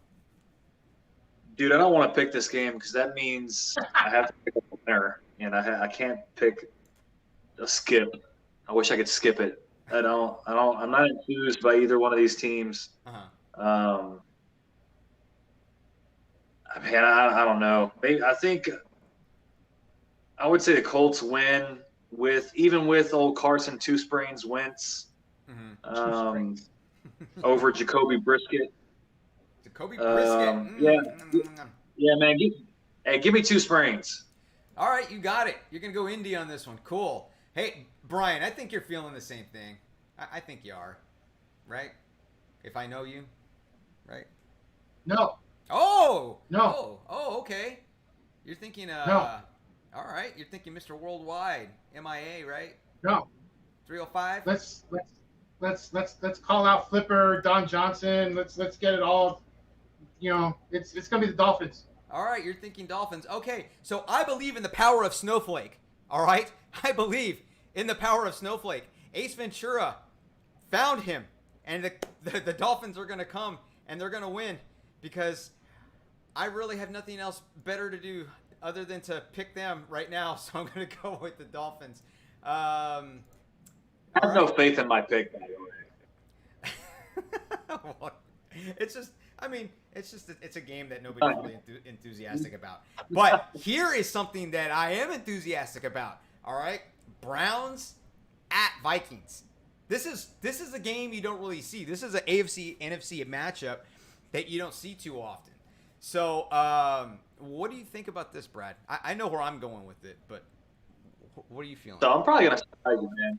C: Dude, I don't want to pick this game because that means I have to pick a winner, and I can't pick a skip. I wish I could skip it. I'm not enthused by either one of these teams.
A: Uh-huh.
C: Man, I don't know. Maybe I think I would say the Colts win with old Carson Two Sprains Wentz over Jacoby Brisket.
A: Jacoby Brisket.
C: Yeah, man. Give me 2 sprains.
A: All right, you got it. You're gonna go Indy on this one. Cool. Hey, Brian, I think you're feeling the same thing. I think you are, right? If I know you, right?
B: No.
A: Oh.
B: No.
A: Oh. Okay. You're thinking.
B: No.
A: All right. You're thinking Mr. Worldwide, MIA, right?
B: No.
A: 305.
B: let's call out Flipper, Don Johnson. Let's get it all. It's gonna be the Dolphins.
A: All right, you're thinking Dolphins. Okay, so I believe in the power of Snowflake. All right, I believe in the power of Snowflake. Ace Ventura found him, and the Dolphins are going to come and they're going to win because I really have nothing else better to do other than to pick them right now. So I'm going to go with the Dolphins.
C: I have no faith in my pick, by the way.
A: Well, it's a game that nobody's really enthusiastic about. But here is something that I am enthusiastic about. All right, Browns at Vikings. This is a game you don't really see. This is an AFC NFC matchup that you don't see too often. So, what do you think about this, Brad? I know where I'm going with it, but what are you feeling?
C: So I'm probably gonna surprise you, man.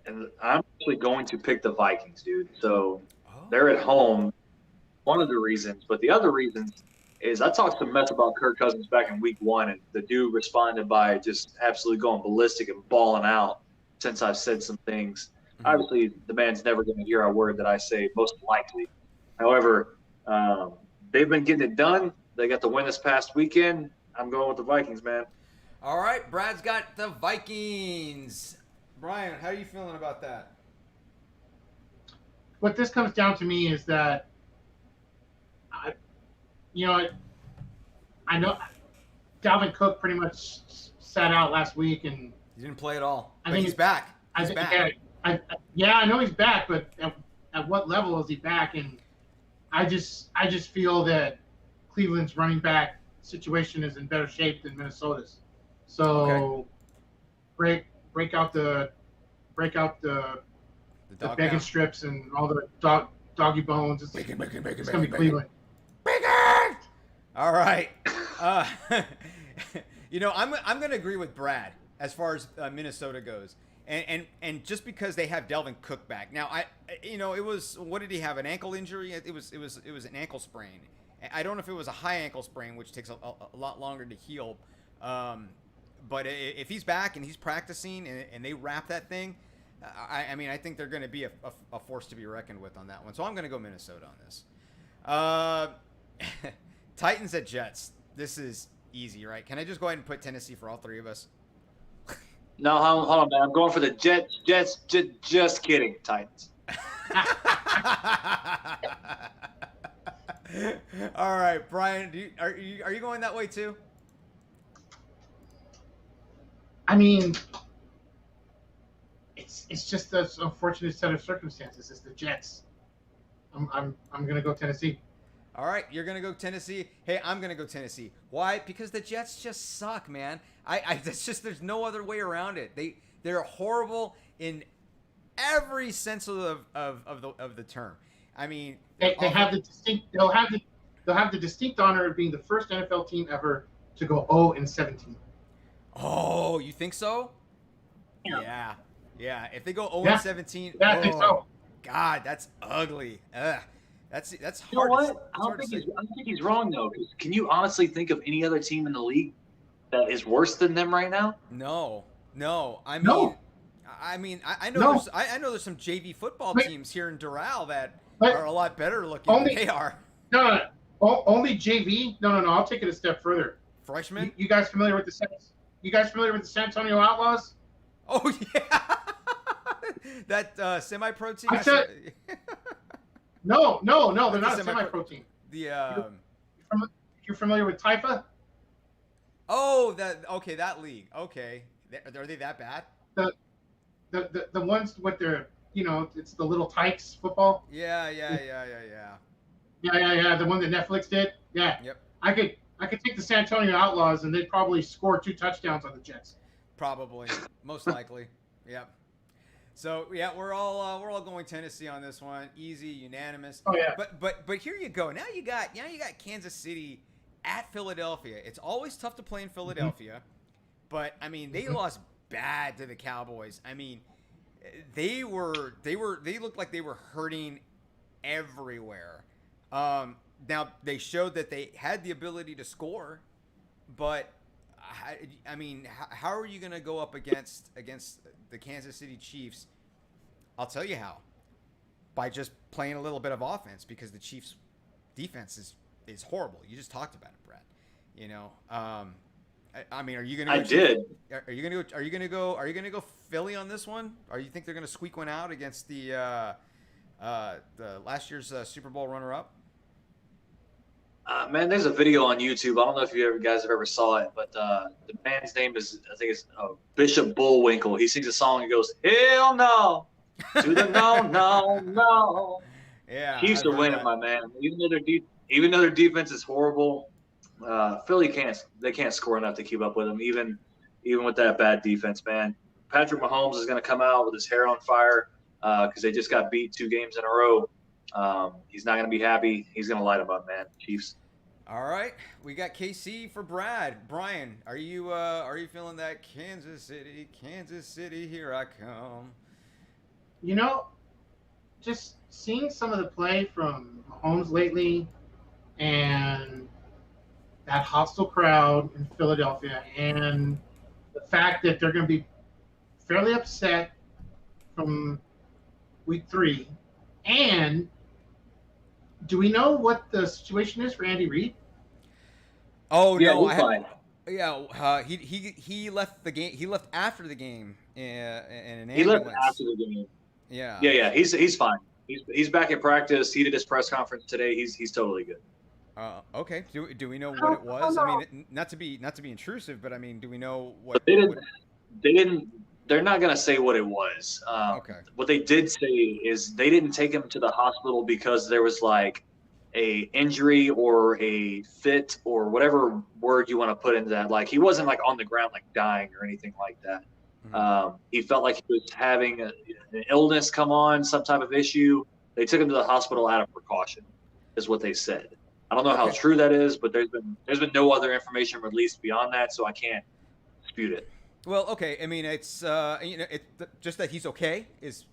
C: And I'm actually going to pick the Vikings, dude. So they're at home. One of the reasons, but the other reasons is I talked some mess about Kirk Cousins back in week 1, and the dude responded by just absolutely going ballistic and balling out since I've said some things. Mm-hmm. Obviously, the man's never going to hear a word that I say, most likely. However, they've been getting it done. They got the win this past weekend. I'm going with the Vikings, man.
A: All right, Brad's got the Vikings. Brian, how are you feeling about that?
B: What this comes down to me is that I know Dalvin Cook pretty much sat out last week, and
A: he didn't play at all.
B: I think
A: he's back. He's back.
B: I know he's back, but at what level is he back? And I just feel that Cleveland's running back situation is in better shape than Minnesota's. So break out the bacon strips and all the doggy bones. It's gonna be Cleveland.
A: All right. I'm going to agree with Brad as far as Minnesota goes. And just because they have Dalvin Cook back. Now, it was, what did he have, an ankle injury? It was an ankle sprain. I don't know if it was a high ankle sprain, which takes a lot longer to heal. But if he's back and he's practicing and they wrap that thing, I think they're going to be a force to be reckoned with on that one. So I'm going to go Minnesota on this. Titans at Jets. This is easy, right? Can I just go ahead and put Tennessee for all three of us?
C: No, hold on, man. I'm going for the Jets. Just kidding, Titans.
A: All right, Brian. Are you going that way too?
B: I mean, it's just an unfortunate set of circumstances. It's the Jets. I'm gonna go Tennessee.
A: All right, you're gonna go Tennessee. Hey, I'm gonna go Tennessee. Why? Because the Jets just suck, man. That's just, there's no other way around it. They're horrible in every sense of the term. I mean,
B: they'll have the distinct honor of being the first NFL team ever to go 0-17.
A: Oh, you think so? Yeah. If they go 0-17,
B: I think so.
A: God, that's ugly. Ugh. That's hard.
C: You know what? I don't think he's wrong though. Can you honestly think of any other team in the league that is worse than them right now?
A: No. I mean, I know.
B: No.
A: I know there's some JV football teams here in Doral that are a lot better looking than they are.
B: No. Only JV? No. I'll take it a step further.
A: Freshmen?
B: You guys familiar with the San Antonio Outlaws?
A: Oh yeah. That semi-pro team.
B: No, they're not a semi-pro team.
A: You're
B: familiar with Taifa?
A: Oh, that league. Okay, are they that bad?
B: The ones with their, it's the little Tykes football.
A: Yeah.
B: The one that Netflix did. Yeah.
A: Yep.
B: I could take the San Antonio Outlaws and they'd probably score 2 touchdowns on the Jets.
A: Probably, most likely. Yep. So yeah, we're all going Tennessee on this one. Easy, unanimous.
B: Oh yeah.
A: But here you go. Now you got Kansas City at Philadelphia. It's always tough to play in Philadelphia, but I mean they lost bad to the Cowboys. I mean they looked like they were hurting everywhere. Now they showed that they had the ability to score, but I mean, how are you going to go up against the Kansas City Chiefs I'll tell you how. By just playing a little bit of offense, because the Chiefs' defense is horrible. You just talked about it, Brad. You know, I mean, are you gonna?
C: I did.
A: Are you gonna go? Are you gonna go? Are you gonna go Philly on this one? Or you think they're gonna squeak one out against the last year's Super Bowl runner-up?
C: Man, there's a video on YouTube. I don't know if you guys have ever saw it, but the man's name is, I think it's Bishop Bullwinkle. He sings a song and goes, "Hell no, to the no, no, no."
A: Yeah,
C: Chiefs are winning, my man. Even though their defense is horrible, Philly can't score enough to keep up with them. Even with that bad defense, man. Patrick Mahomes is going to come out with his hair on fire because they just got beat 2 games in a row. He's not going to be happy. He's going to light them up, man. Chiefs.
A: All right, we got KC for Brad. Brian, are you feeling that Kansas City, here I come?
B: You know, just seeing some of the play from Mahomes lately, and that hostile crowd in Philadelphia, and the fact that they're going to be fairly upset from week 3, and do we know what the situation is for Andy Reid?
A: Oh
C: Yeah,
A: no,
C: he's fine.
A: yeah. He left the game. He left after the game in an ambulance.
C: He left after the game.
A: Yeah.
C: Yeah. He's fine. He's back at practice. He did his press conference today. He's totally good.
A: Okay. Do we know what it was? I mean, not to be intrusive, but I mean, do we know what?
C: They didn't. They're not gonna say what it was.
A: Okay.
C: What they did say is they didn't take him to the hospital because there was like a injury or a fit or whatever word you want to put into that. Like he wasn't like on the ground like dying or anything like that.
A: Mhm.
C: He felt like he was having an illness come on, some type of issue. They took him to the hospital out of precaution, is what they said. I don't know how
A: Okay.
C: true that is, but there's been no other information released beyond that, so I can't dispute it.
A: Well, okay. I mean, it's just that he's okay is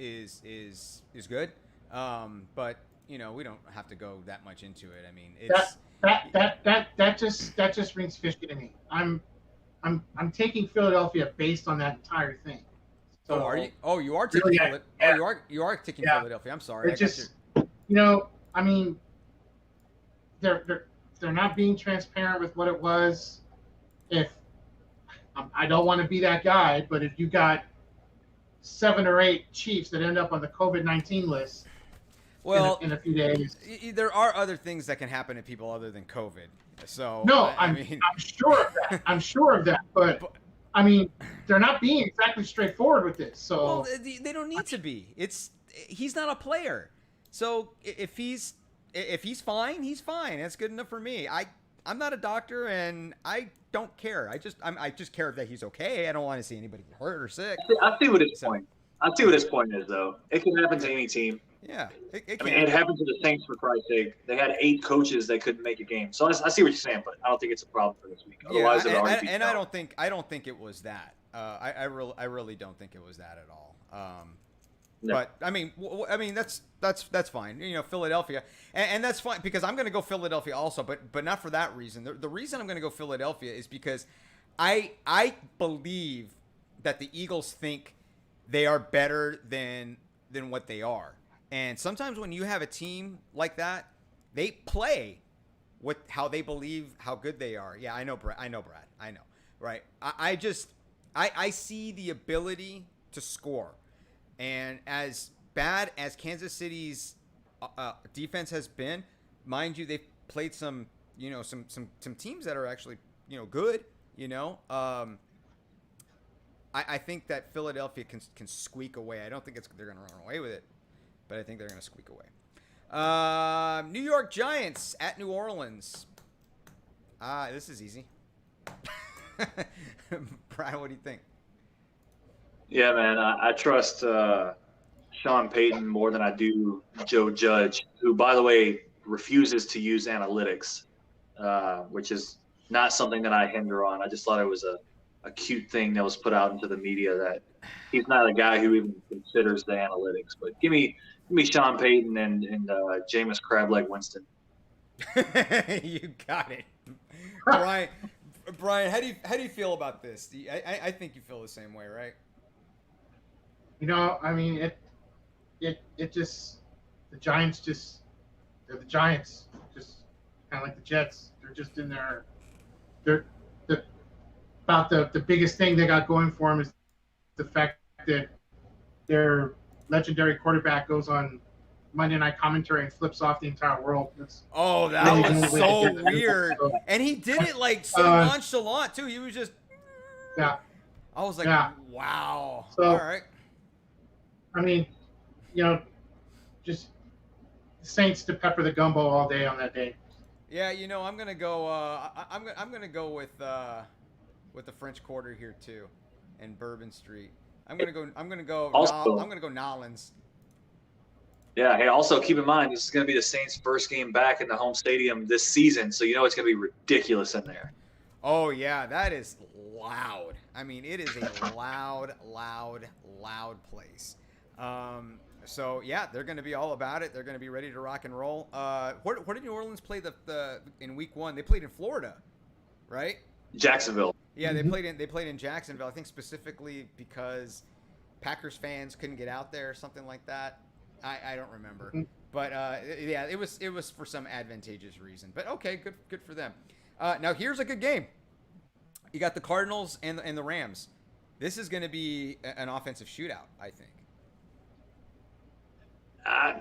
A: good. But we don't have to go that much into it. I mean, it's
B: That just rings fishy to me. I'm taking Philadelphia based on that entire thing. So
A: are you? Oh, you are taking
B: really,
A: Philadelphia. Oh, you are taking
B: Yeah.
A: Philadelphia. I'm sorry.
B: it just, I mean, they're not being transparent with what it was. If I don't want to be that guy, but if you got 7 or 8 Chiefs that end up on the COVID-19 list
A: Well,
B: in a few days,
A: there are other things that can happen to people other than COVID. So
B: no,
A: I
B: I'm
A: mean,
B: sure of that. I'm sure of that, but I mean, they're not being exactly straightforward with this. So
A: well, they don't need to be. He's not a player. So if he's fine, he's fine. That's good enough for me. I'm not a doctor, and I don't care. I just care that he's okay. I don't want to see anybody get hurt or sick.
C: I see what his point. I see what his point is, though. It can happen to any team.
A: Yeah, it
C: I
A: can.
C: mean, it happened to the Saints, for Christ's sake. They had 8 coaches that couldn't make a game. So I see what you're saying, but I don't think it's a problem for this week. Otherwise,
A: Yeah,
C: it'd already be
A: and I
C: done.
A: don't think it was that. I really don't think it was that at all.
C: No.
A: But I mean, that's fine. Philadelphia, and that's fine because I'm going to go Philadelphia also, but not for that reason. The reason I'm going to go Philadelphia is because I believe that the Eagles think they are better than what they are, and sometimes when you have a team like that, they play with how they believe how good they are. Yeah, I know, Brad. I know, right? I see the ability to score. And as bad as Kansas City's defense has been, mind you, they've played some teams that are actually good. I think that Philadelphia can squeak away. I don't think they're going to run away with it, but I think they're going to squeak away. New York Giants at New Orleans. This is easy. Brian, what do you think?
C: Yeah, man, I trust Sean Payton more than I do Joe Judge, who, by the way, refuses to use analytics, which is not something that I hinder on. I just thought it was a cute thing that was put out into the media that he's not a guy who even considers the analytics. But give me Sean Payton and Jameis Crableg Winston.
A: You got it, Brian. How do you feel about this? I think you feel the same way, right?
B: I mean, it just the Giants just they're the Giants, just kind of like the Jets. They're just in there. They're the about the biggest thing they got going for them is the fact that their legendary quarterback goes on Monday Night Commentary and flips off the entire world. That's
A: Oh, that
B: really
A: was
B: the only way to
A: so
B: get that.
A: weird.
B: So,
A: And he did it like so nonchalant too. He was just.
B: yeah.
A: I was like,
B: Yeah.
A: wow.
B: So-
A: All right.
B: I mean, just Saints to pepper the gumbo all day on that day.
A: Yeah, I'm gonna go. I'm gonna go with the French Quarter here too, and Bourbon Street. I'm gonna go.
C: Also-
A: I'm gonna go Nolans.
C: Yeah. Hey, also keep in mind this is going to be the Saints' first game back in the home stadium this season, so it's going to be ridiculous in there.
A: Oh yeah, that is loud. I mean, it is a loud place. So yeah, they're going to be all about it. They're going to be ready to rock and roll. Where did New Orleans play in Week 1? They played in Florida, right?
C: Jacksonville.
A: Yeah,
B: Mhm.
A: they played in Jacksonville. I think specifically because Packers fans couldn't get out there or something like that. I don't remember, but yeah, it was for some advantageous reason. But okay, good for them. Now here's a good game. You got the Cardinals and the Rams. This is going to be an offensive shootout, I think.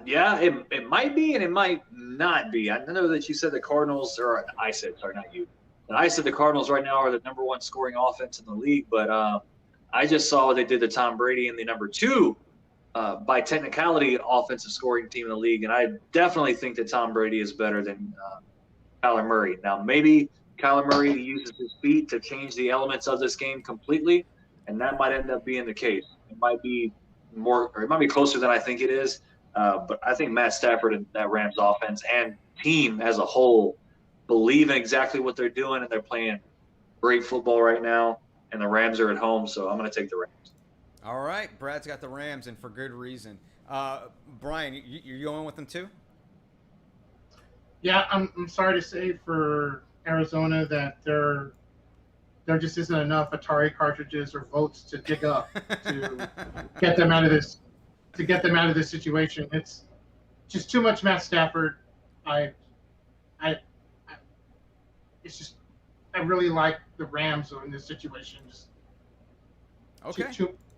C: Yeah, it might be and it might not be. I know that you said the Cardinals, or I said, sorry, not you. I said the Cardinals right now are the number 1 scoring offense in the league, but I just saw what they did to Tom Brady in the number 2, by technicality, offensive scoring team in the league, and I definitely think that Tom Brady is better than Kyler Murray. Now, maybe Kyler Murray uses his feet to change the elements of this game completely, and that might end up being the case. It might be more, or it might be closer than I think it is. But I think Matt Stafford and that Rams offense and team as a whole believe in exactly what they're doing, and they're playing great football right now. And the Rams are at home, so I'm going to take the Rams.
A: All right, Brad's got the Rams, and for good reason. Brian, you're going with them too?
B: Yeah, I'm sorry to say for Arizona that there just isn't enough Atari cartridges or votes to dig up to get them out of this situation. It's just too much Matt Stafford. It's just I really like the Rams in this situation. Just
A: Okay.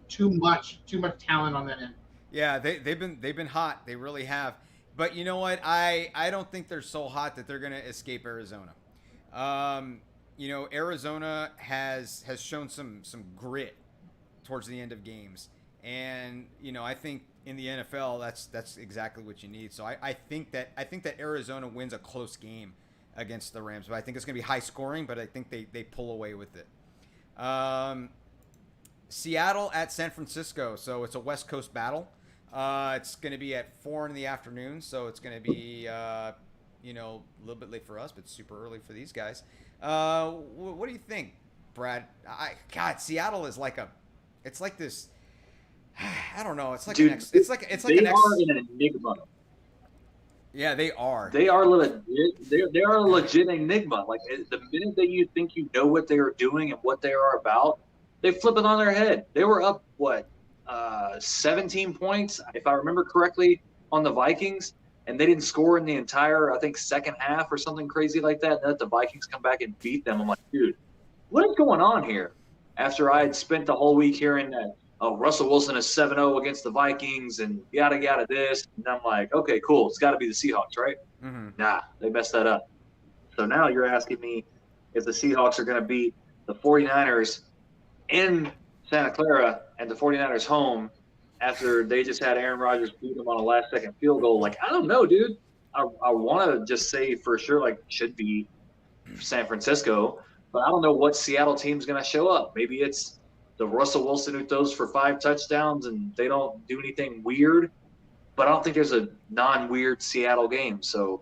B: too much talent on that end.
A: Yeah, they've been hot. They really have. But you know what? I don't think they're so hot that they're going to escape Arizona. Arizona has shown some grit towards the end of games. And I think in the NFL that's exactly what you need. So I think that Arizona wins a close game against the Rams, but I think it's going to be high scoring. But I think they pull away with it. Seattle at San Francisco, so it's a West Coast battle. It's going to be at 4 in the afternoon, so it's going to be a little bit late for us, but super early for these guys. What do you think, Brad? God, Seattle is it's like this. I don't know. It's like
C: Dude,
A: it's like
C: they
A: an
C: are an enigma.
A: Yeah, they are.
C: They are legit. They are a legit enigma. Like the minute that you think you know what they are doing and what they are about, they flip it on their head. They were up 17 points, if I remember correctly, on the Vikings, and they didn't score in the entire, I think, second half or something crazy like that. And let the Vikings come back and beat them. I'm like, dude, what is going on here? After I had spent the whole week hearing that, Russell Wilson is 7-0 against the Vikings and yada, yada, this. And I'm like, okay, cool. It's got to be the Seahawks, right?
A: Mm-hmm.
C: Nah, they messed that up. So now you're asking me if the Seahawks are going to beat the 49ers in Santa Clara and the 49ers home after they just had Aaron Rodgers beat them on a last-second field goal. Like, I don't know, dude. I want to just say for sure, like, should be San Francisco, but I don't know what Seattle team's going to show up. Maybe it's the Russell Wilson who throws for 5 touchdowns and they don't do anything weird, but I don't think there's a non-weird Seattle game. So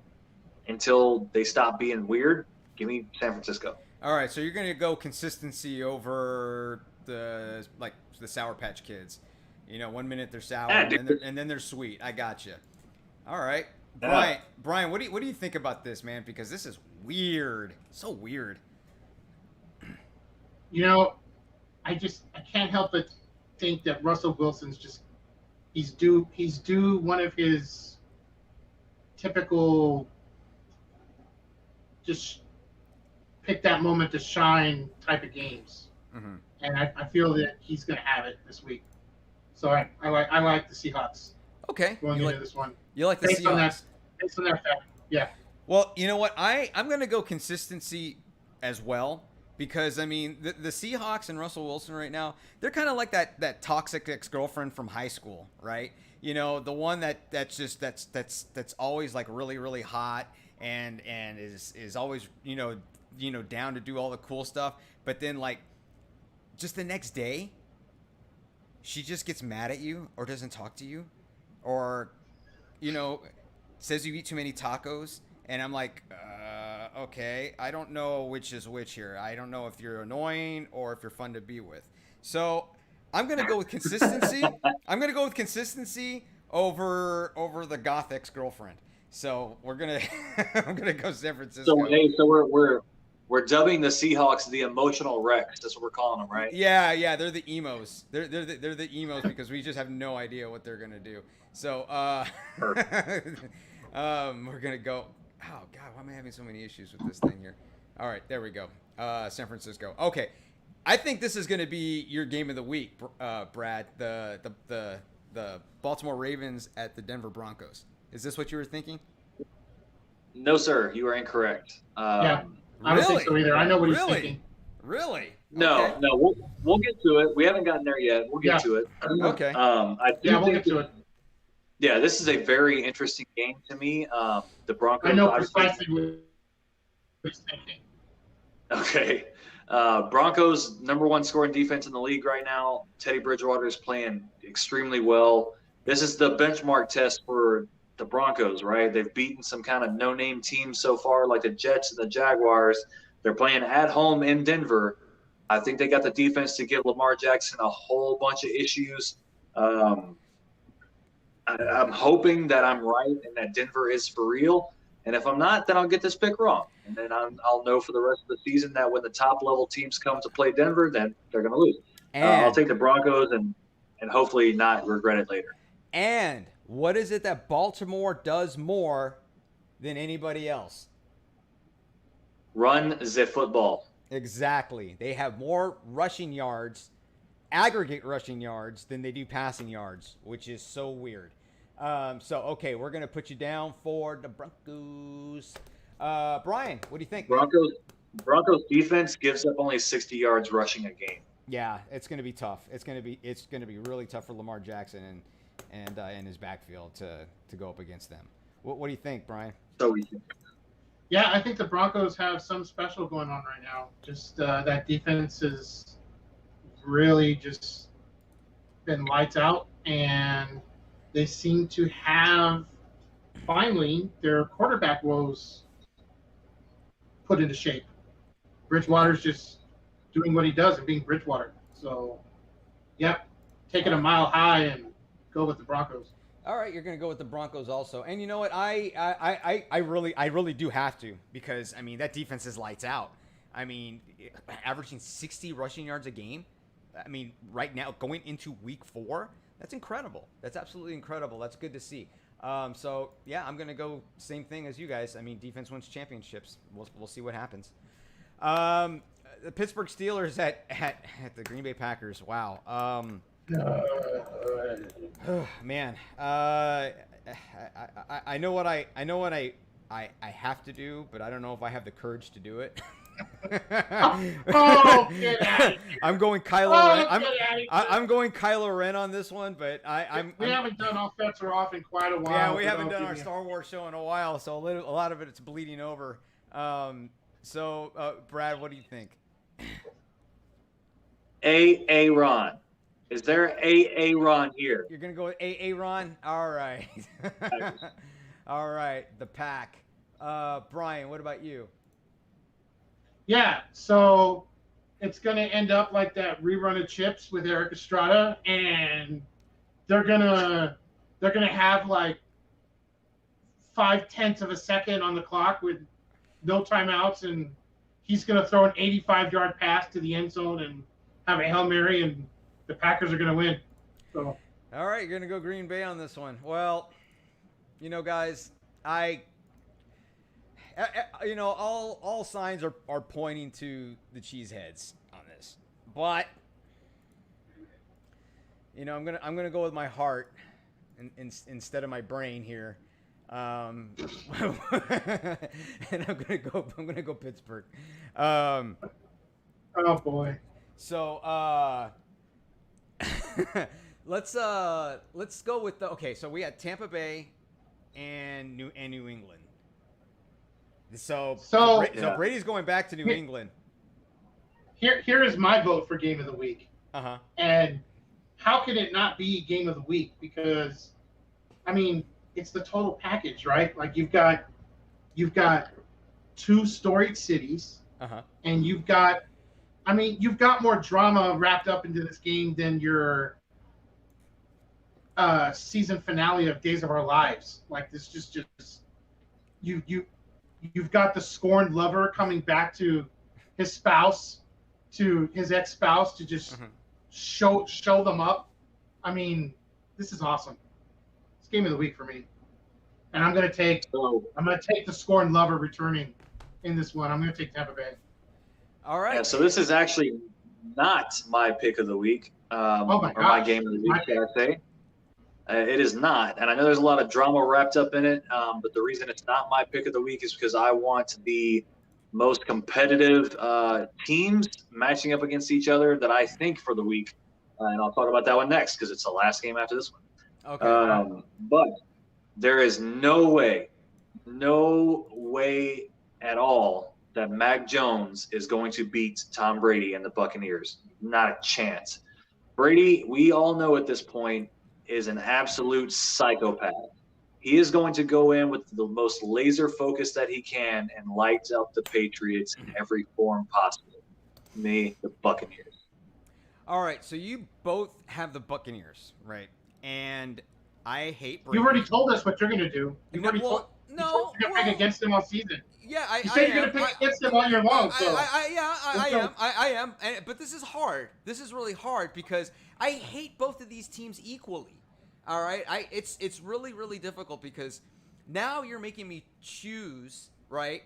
C: until they stop being weird, give me San Francisco.
A: All right, so you're going to go consistency over the Sour Patch Kids. 1 minute they're sour and then they're sweet. I got you. All right, Brian, what do you think about this, man? Because this is weird, so weird.
B: I can't help but think that Russell Wilson's just he's due one of his typical just pick that moment to shine type of games.
A: Mhm.
B: And I feel that he's going to have it this week. So I like the Seahawks
A: Okay.
B: going
A: You
B: into
A: like,
B: this one.
A: you like the
B: Based on
A: Seahawks?
B: Based on that fact, yeah.
A: Well, you know what? I'm going to go consistency as well because, I mean, the Seahawks and Russell Wilson right now, they're kind of like that toxic ex-girlfriend from high school, right? You know, the one that's always like really, really hot and is always, you know, down to do all the cool stuff. But then, like, just the next day, she just gets mad at you or doesn't talk to you or, you know, says you eat too many tacos. And I'm like, okay, I don't know which is which here. I don't know if you're annoying or if you're fun to be with. So I'm going to go with consistency. I'm going to go with consistency over the goth ex-girlfriend. So we're going to, I'm going to go San Francisco.
C: So, hey, so we're dubbing the Seahawks the emotional wrecks. That's what we're calling them, right?
A: Yeah, they're the emos. They're the emos because we just have no idea what they're gonna do. So we're gonna go. Oh God, why am I having so many issues with this thing here? All right, there we go. San Francisco. Okay, I think this is gonna be your game of the week, Brad. The Baltimore Ravens at the Denver Broncos. Is this what you were thinking?
C: No, sir, you are incorrect.
B: Yeah. I don't think so either. I know what he's thinking.
A: Really?
C: No,
A: Okay.
C: no, we'll get to it. We haven't gotten there yet. We'll get to it.
A: Okay.
B: We'll get to it.
C: Yeah, this is a very interesting game to me. The Broncos.
B: I know precisely what he's thinking.
C: Okay. Broncos #1 scoring defense in the league right now. Teddy Bridgewater is playing extremely well. This is the benchmark test for the Broncos, right? They've beaten some kind of no-name teams so far, like the Jets and the Jaguars. They're playing at home in Denver. I think they got the defense to give Lamar Jackson a whole bunch of issues. I'm hoping that I'm right and that Denver is for real. And if I'm not, then I'll get this pick wrong. And then I'll know for the rest of the season that when the top-level teams come to play Denver, then they're going to lose. I'll take the Broncos and hopefully not regret it later.
A: And what is it that Baltimore does more than anybody else?
C: Run the football.
A: Exactly. They have more rushing yards, aggregate rushing yards, than they do passing yards, which is so weird. Okay, we're going to put you down for the Broncos. Brian, what do you think?
C: Broncos defense gives up only 60 yards rushing a game.
A: Yeah, it's going to be tough. It's going to be really tough for Lamar Jackson and his backfield to go up against them. What do you think, Brian?
C: So easy.
B: Yeah, I think the Broncos have some special going on right now. Just that defense has really just been lights out, and they seem to have finally their quarterback woes put into shape. Bridgewater's just doing what he does and being Bridgewater. So, yep, take it a mile high and go with the Broncos.
A: All right, you're going to go with the Broncos also. And you know what? I really do have to because, I mean, that defense is lights out. I mean, averaging 60 rushing yards a game. I mean, right now, going into week 4, that's incredible. That's absolutely incredible. That's good to see. So, yeah, I'm going to go same thing as you guys. I mean, defense wins championships. We'll see what happens. The Pittsburgh Steelers at the Green Bay Packers. Wow. Man, I know what I have to do, but I don't know if I have the courage to do it.
B: Get out of here.
A: I'm going Kylo Ren. I'm going Kylo Ren on this one, but
B: we haven't done offense or off in quite a while.
A: Yeah, we haven't done our Star Wars show in a while, so a lot of it's bleeding over. Brad, what do you think?
C: Ron. Is there Ron here?
A: You're gonna go with Ron? All right. All right. The Pack. Brian, what about you?
B: Yeah, so it's gonna end up like that rerun of Chips with Eric Estrada, and they're gonna have like 0.5 of a second on the clock with no timeouts, and he's gonna throw an 85-yard pass to the end zone and have a Hail Mary, and the Packers are going to win. So
A: All right, you're gonna go Green Bay on this one. Well, guys, all signs are pointing to the Cheeseheads on this, but I'm gonna go with my heart instead of my brain here, and I'm gonna go Pittsburgh.
B: Oh boy.
A: So let's go with so we had Tampa Bay and New England. So Brady's going back to New England.
B: Here is my vote for game of the week.
A: Uh-huh.
B: And how can it not be game of the week? Because I mean, it's the total package, right? Like you've got two storied cities, and you've got more drama wrapped up into this game than your season finale of Days of Our Lives. Like this, just you've got the scorned lover coming back to his spouse, to his ex-spouse, to just show them up. I mean, this is awesome. It's game of the week for me, and I'm gonna take the scorned lover returning in this one. I'm gonna take Tampa Bay.
A: All right.
C: Yeah, so this is actually not my pick of the week, or my game of the week, should I say. It is not, and I know there's a lot of drama wrapped up in it, but the reason it's not my pick of the week is because I want the most competitive teams matching up against each other that I think for the week, and I'll talk about that one next because it's the last game after this one.
A: Okay.
C: But there is no way at all that Mac Jones is going to beat Tom Brady and the Buccaneers. Not a chance. Brady, we all know at this point, is an absolute psychopath. He is going to go in with the most laser focus that he can and lights up the Patriots in every form possible. Me, the Buccaneers.
A: All right, so you both have the Buccaneers, right? And I hate Brady.
B: You already told us what you're going to do. You told you're going to pick against him all season.
A: Yeah,
B: you said you're going to pick against him all year long.
A: I am. But this is hard. This is really hard because I hate both of these teams equally. All right, it's really, really difficult because now you're making me choose, right,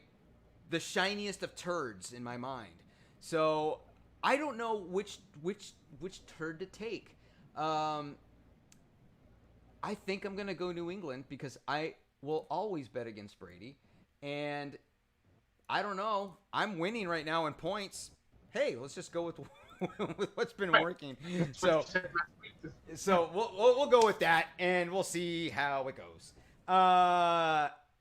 A: the shiniest of turds in my mind. So I don't know which turd to take. I think I'm gonna go New England because I will always bet against Brady, and I don't know. I'm winning right now in points. Hey, let's just go with what's been working. So we'll go with that, and we'll see how it goes.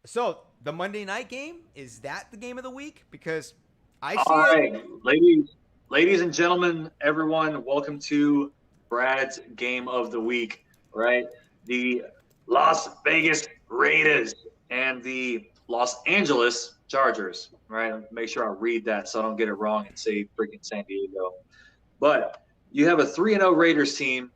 A: So the Monday night game, is that the game of the week? Because I see
C: all right, ladies and gentlemen, everyone, welcome to Brad's game of the week. Right, the Las Vegas Raiders and the Los Angeles Chargers. Right, make sure I read that so I don't get it wrong and say freaking San Diego. But you have a 3-0 Raiders team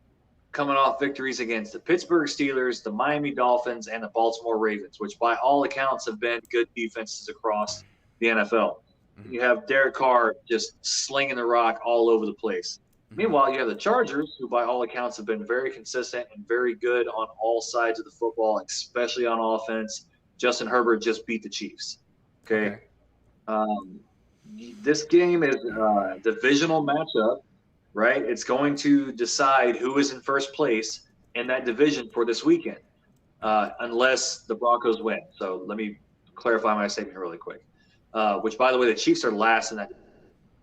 C: coming off victories against the Pittsburgh Steelers, the Miami Dolphins, and the Baltimore Ravens, which by all accounts have been good defenses across the NFL. You have Derek Carr just slinging the rock all over the place. Meanwhile, you have the Chargers, who by all accounts have been very consistent and very good on all sides of the football, especially on offense. Justin Herbert just beat the Chiefs. Okay. This game is a divisional matchup. Right, it's going to decide who is in first place in that division for this weekend, unless the Broncos win. So let me clarify my statement really quick. Which, by the way, the Chiefs are last in that.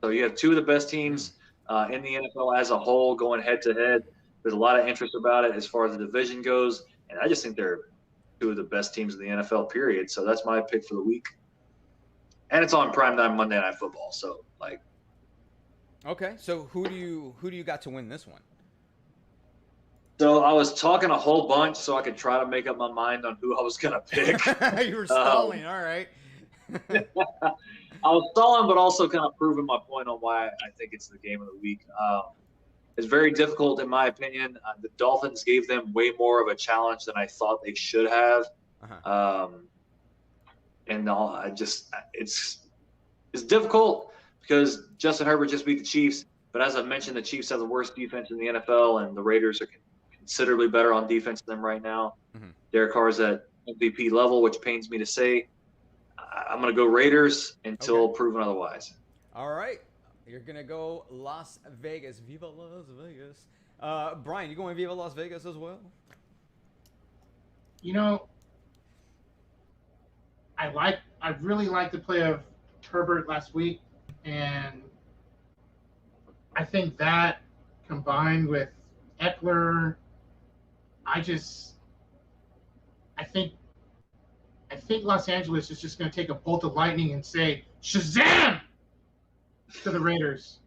C: So you have two of the best teams in the NFL as a whole going head to head. There's a lot of interest about it as far as the division goes, and I just think they're two of the best teams in the NFL. Period. So that's my pick for the week, and it's on primetime Monday Night Football. So like.
A: Okay, so who do you got to win this one?
C: So I was talking a whole bunch so I could try to make up my mind on who I was going to pick.
A: You were stalling, all right.
C: I was stalling, but also kind of proving my point on why I think it's the game of the week. It's very difficult, in my opinion. The Dolphins gave them way more of a challenge than I thought they should have. It's difficult. Because Justin Herbert just beat the Chiefs, but as I mentioned, the Chiefs have the worst defense in the NFL, and the Raiders are considerably better on defense than them right now.
A: Mhm.
C: Derek Carr's at MVP level, which pains me to say. I'm going to go Raiders until proven otherwise.
A: All right. You're going to go Las Vegas. Viva Las Vegas. Brian, you going Viva Las Vegas as well?
B: You know, I really liked the play of Herbert last week, and I think that combined with Eckler, I think Los Angeles is just going to take a bolt of lightning and say Shazam to the Raiders,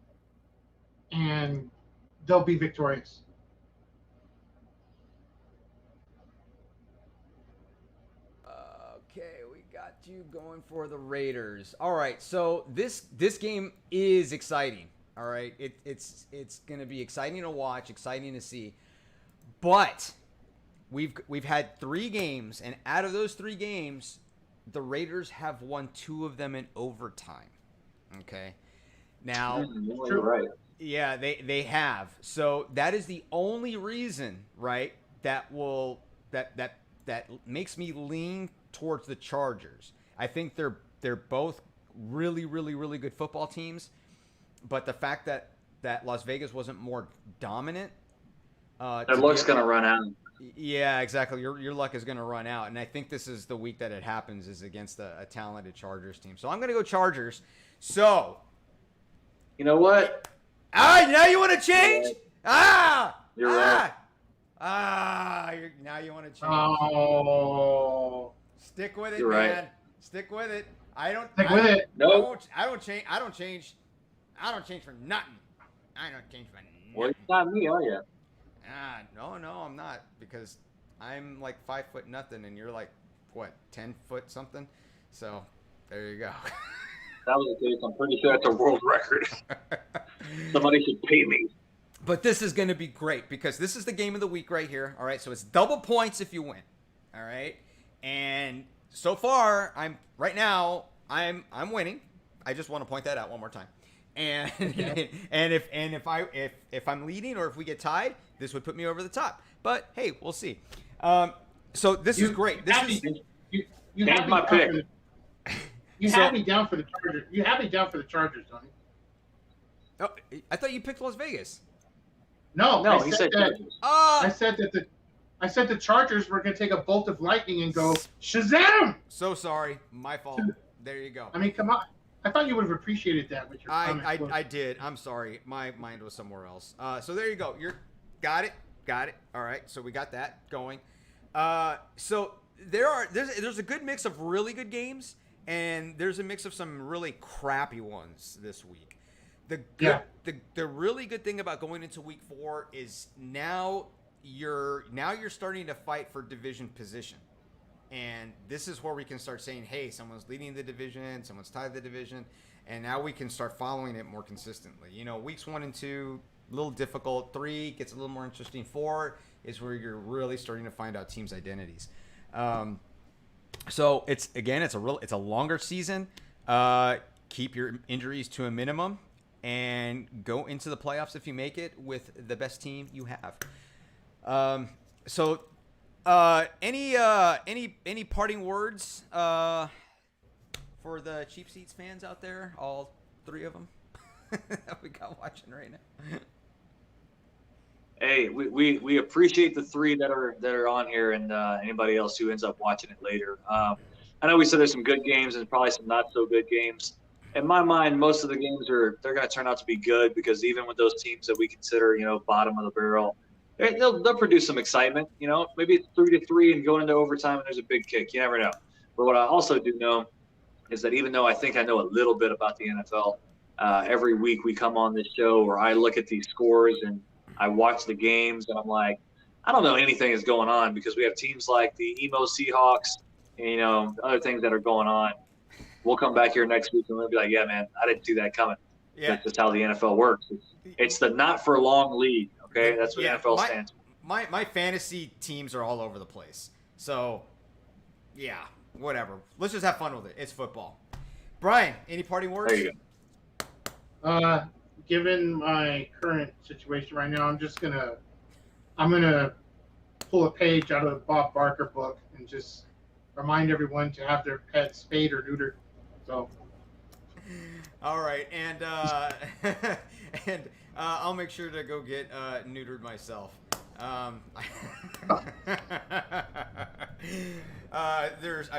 B: and they'll be victorious.
A: Okay, we got you going for the Raiders. All right, so this game is exciting. All right, it's going to be exciting to watch, exciting to see, but we've had 3 games, and out of those 3 games, the Raiders have won 2 of them in overtime. Okay, now
C: You're right.
A: yeah, they have. So that is the only reason, right, that makes me lean towards the Chargers. I think they're both really, really, really good football teams, but the fact that Las Vegas wasn't more dominant,
C: Their luck's going to run out.
A: yeah, exactly. Your luck is going to run out, and I think this is the week that it happens is against a talented Chargers team. So I'm going to go Chargers. So,
C: You know what?
A: now you want to change?
C: You're right.
A: Now you want to change.
B: Oh,
A: Stick with it,
C: You're
A: man.
C: right.
A: Stick with it. I don't.
B: stick with it.
C: Nope.
A: I don't change. I don't change for nothing. I don't change for nothing.
C: Well, it's not me, are you?
A: No, I'm not, because I'm like 5 foot nothing, and you're like what, 10 foot something. So there you go.
C: That was the case. I'm pretty sure that's a world record. Somebody should pay me.
A: But this is going to be great because this is the game of the week right here. All right, so it's double points if you win. All right, and so far I'm winning. I just want to point that out one more time. And and if I'm leading or if we get tied, this would put me over the top. But hey, we'll see. So this is great. This is
B: You
C: Change
B: have
C: my
B: me
C: pick.
B: down you have me down for the Chargers. You have me down for the Chargers, Tony.
A: Oh, I thought you picked Las Vegas.
B: No,
C: No, he said
B: that.
C: Chargers.
B: I said the Chargers were going to take a bolt of lightning and go Shazam.
A: So sorry, my fault. There you go.
B: I mean, come on. I thought you would have appreciated that with your comment.
A: I did. I'm sorry. My mind was somewhere else. So there you go. Got it. All right. So we got that going. So there's a good mix of really good games, and there's a mix of some really crappy ones this week. The really good thing about going into week 4 is now you're starting to fight for division position. And this is where we can start saying, hey, someone's leading the division, someone's tied the division, and now we can start following it more consistently. You know, weeks 1 and 2, a little difficult. 3 gets a little more interesting. 4 is where you're really starting to find out teams' identities. So it's a longer season. Keep your injuries to a minimum and go into the playoffs if you make it with the best team you have. Any parting words for the Cheap Seats fans out there? All 3 of them that we got watching right now.
C: Hey, we appreciate the 3 that are on here, and anybody else who ends up watching it later. I know we said there's some good games and probably some not so good games. In my mind, most of the games they're going to turn out to be good, because even with those teams that we consider, bottom of the barrel, they'll produce some excitement. Maybe it's 3-3 and going into overtime and there's a big kick. You never know. But what I also do know is that even though I think I know a little bit about the NFL, every week we come on this show where I look at these scores and I watch the games and I'm like, I don't know anything is going on, because we have teams like the emo Seahawks and, other things that are going on. We'll come back here next week and we'll be like, yeah, man, I didn't see that coming.
A: Yeah.
C: That's just how the NFL works. It's the not for long league. Okay, that's what NFL stands for.
A: My fantasy teams are all over the place. So, yeah, whatever. Let's just have fun with it. It's football. Brian, any parting words?
C: There you
B: Given my current situation right now, I'm gonna pull a page out of the Bob Barker book and just remind everyone to have their pets spayed or neutered. So.
A: All right, and and I'll make sure to go get neutered myself. I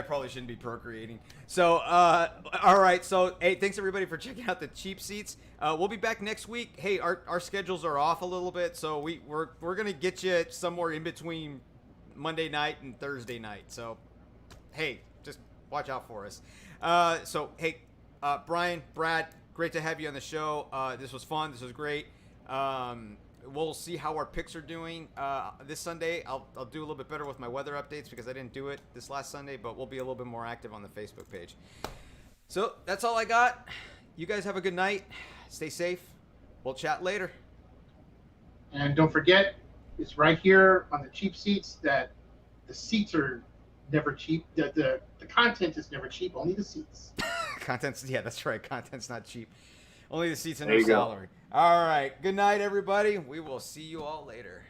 A: probably shouldn't be procreating. So, all right. So, hey, thanks everybody for checking out the Cheap Seats. We'll be back next week. Hey, our schedules are off a little bit, so we're gonna get you somewhere in between Monday night and Thursday night. So, hey, just watch out for us. So, hey, Brian, Brad, great to have you on the show. This was fun. This was great. We'll see how our picks are doing this Sunday. I'll do a little bit better with my weather updates because I didn't do it this last Sunday, but we'll be a little bit more active on the Facebook page. So that's all I got. You guys have a good night. Stay safe. We'll chat later.
B: And don't forget, it's right here on the Cheap Seats that the seats are never cheap. The content is never cheap, only the seats.
A: Yeah, that's right. Content's not cheap. Only the seats and
C: There
A: no
C: you go.
A: salary. All right. Good night, everybody. We will see you all later.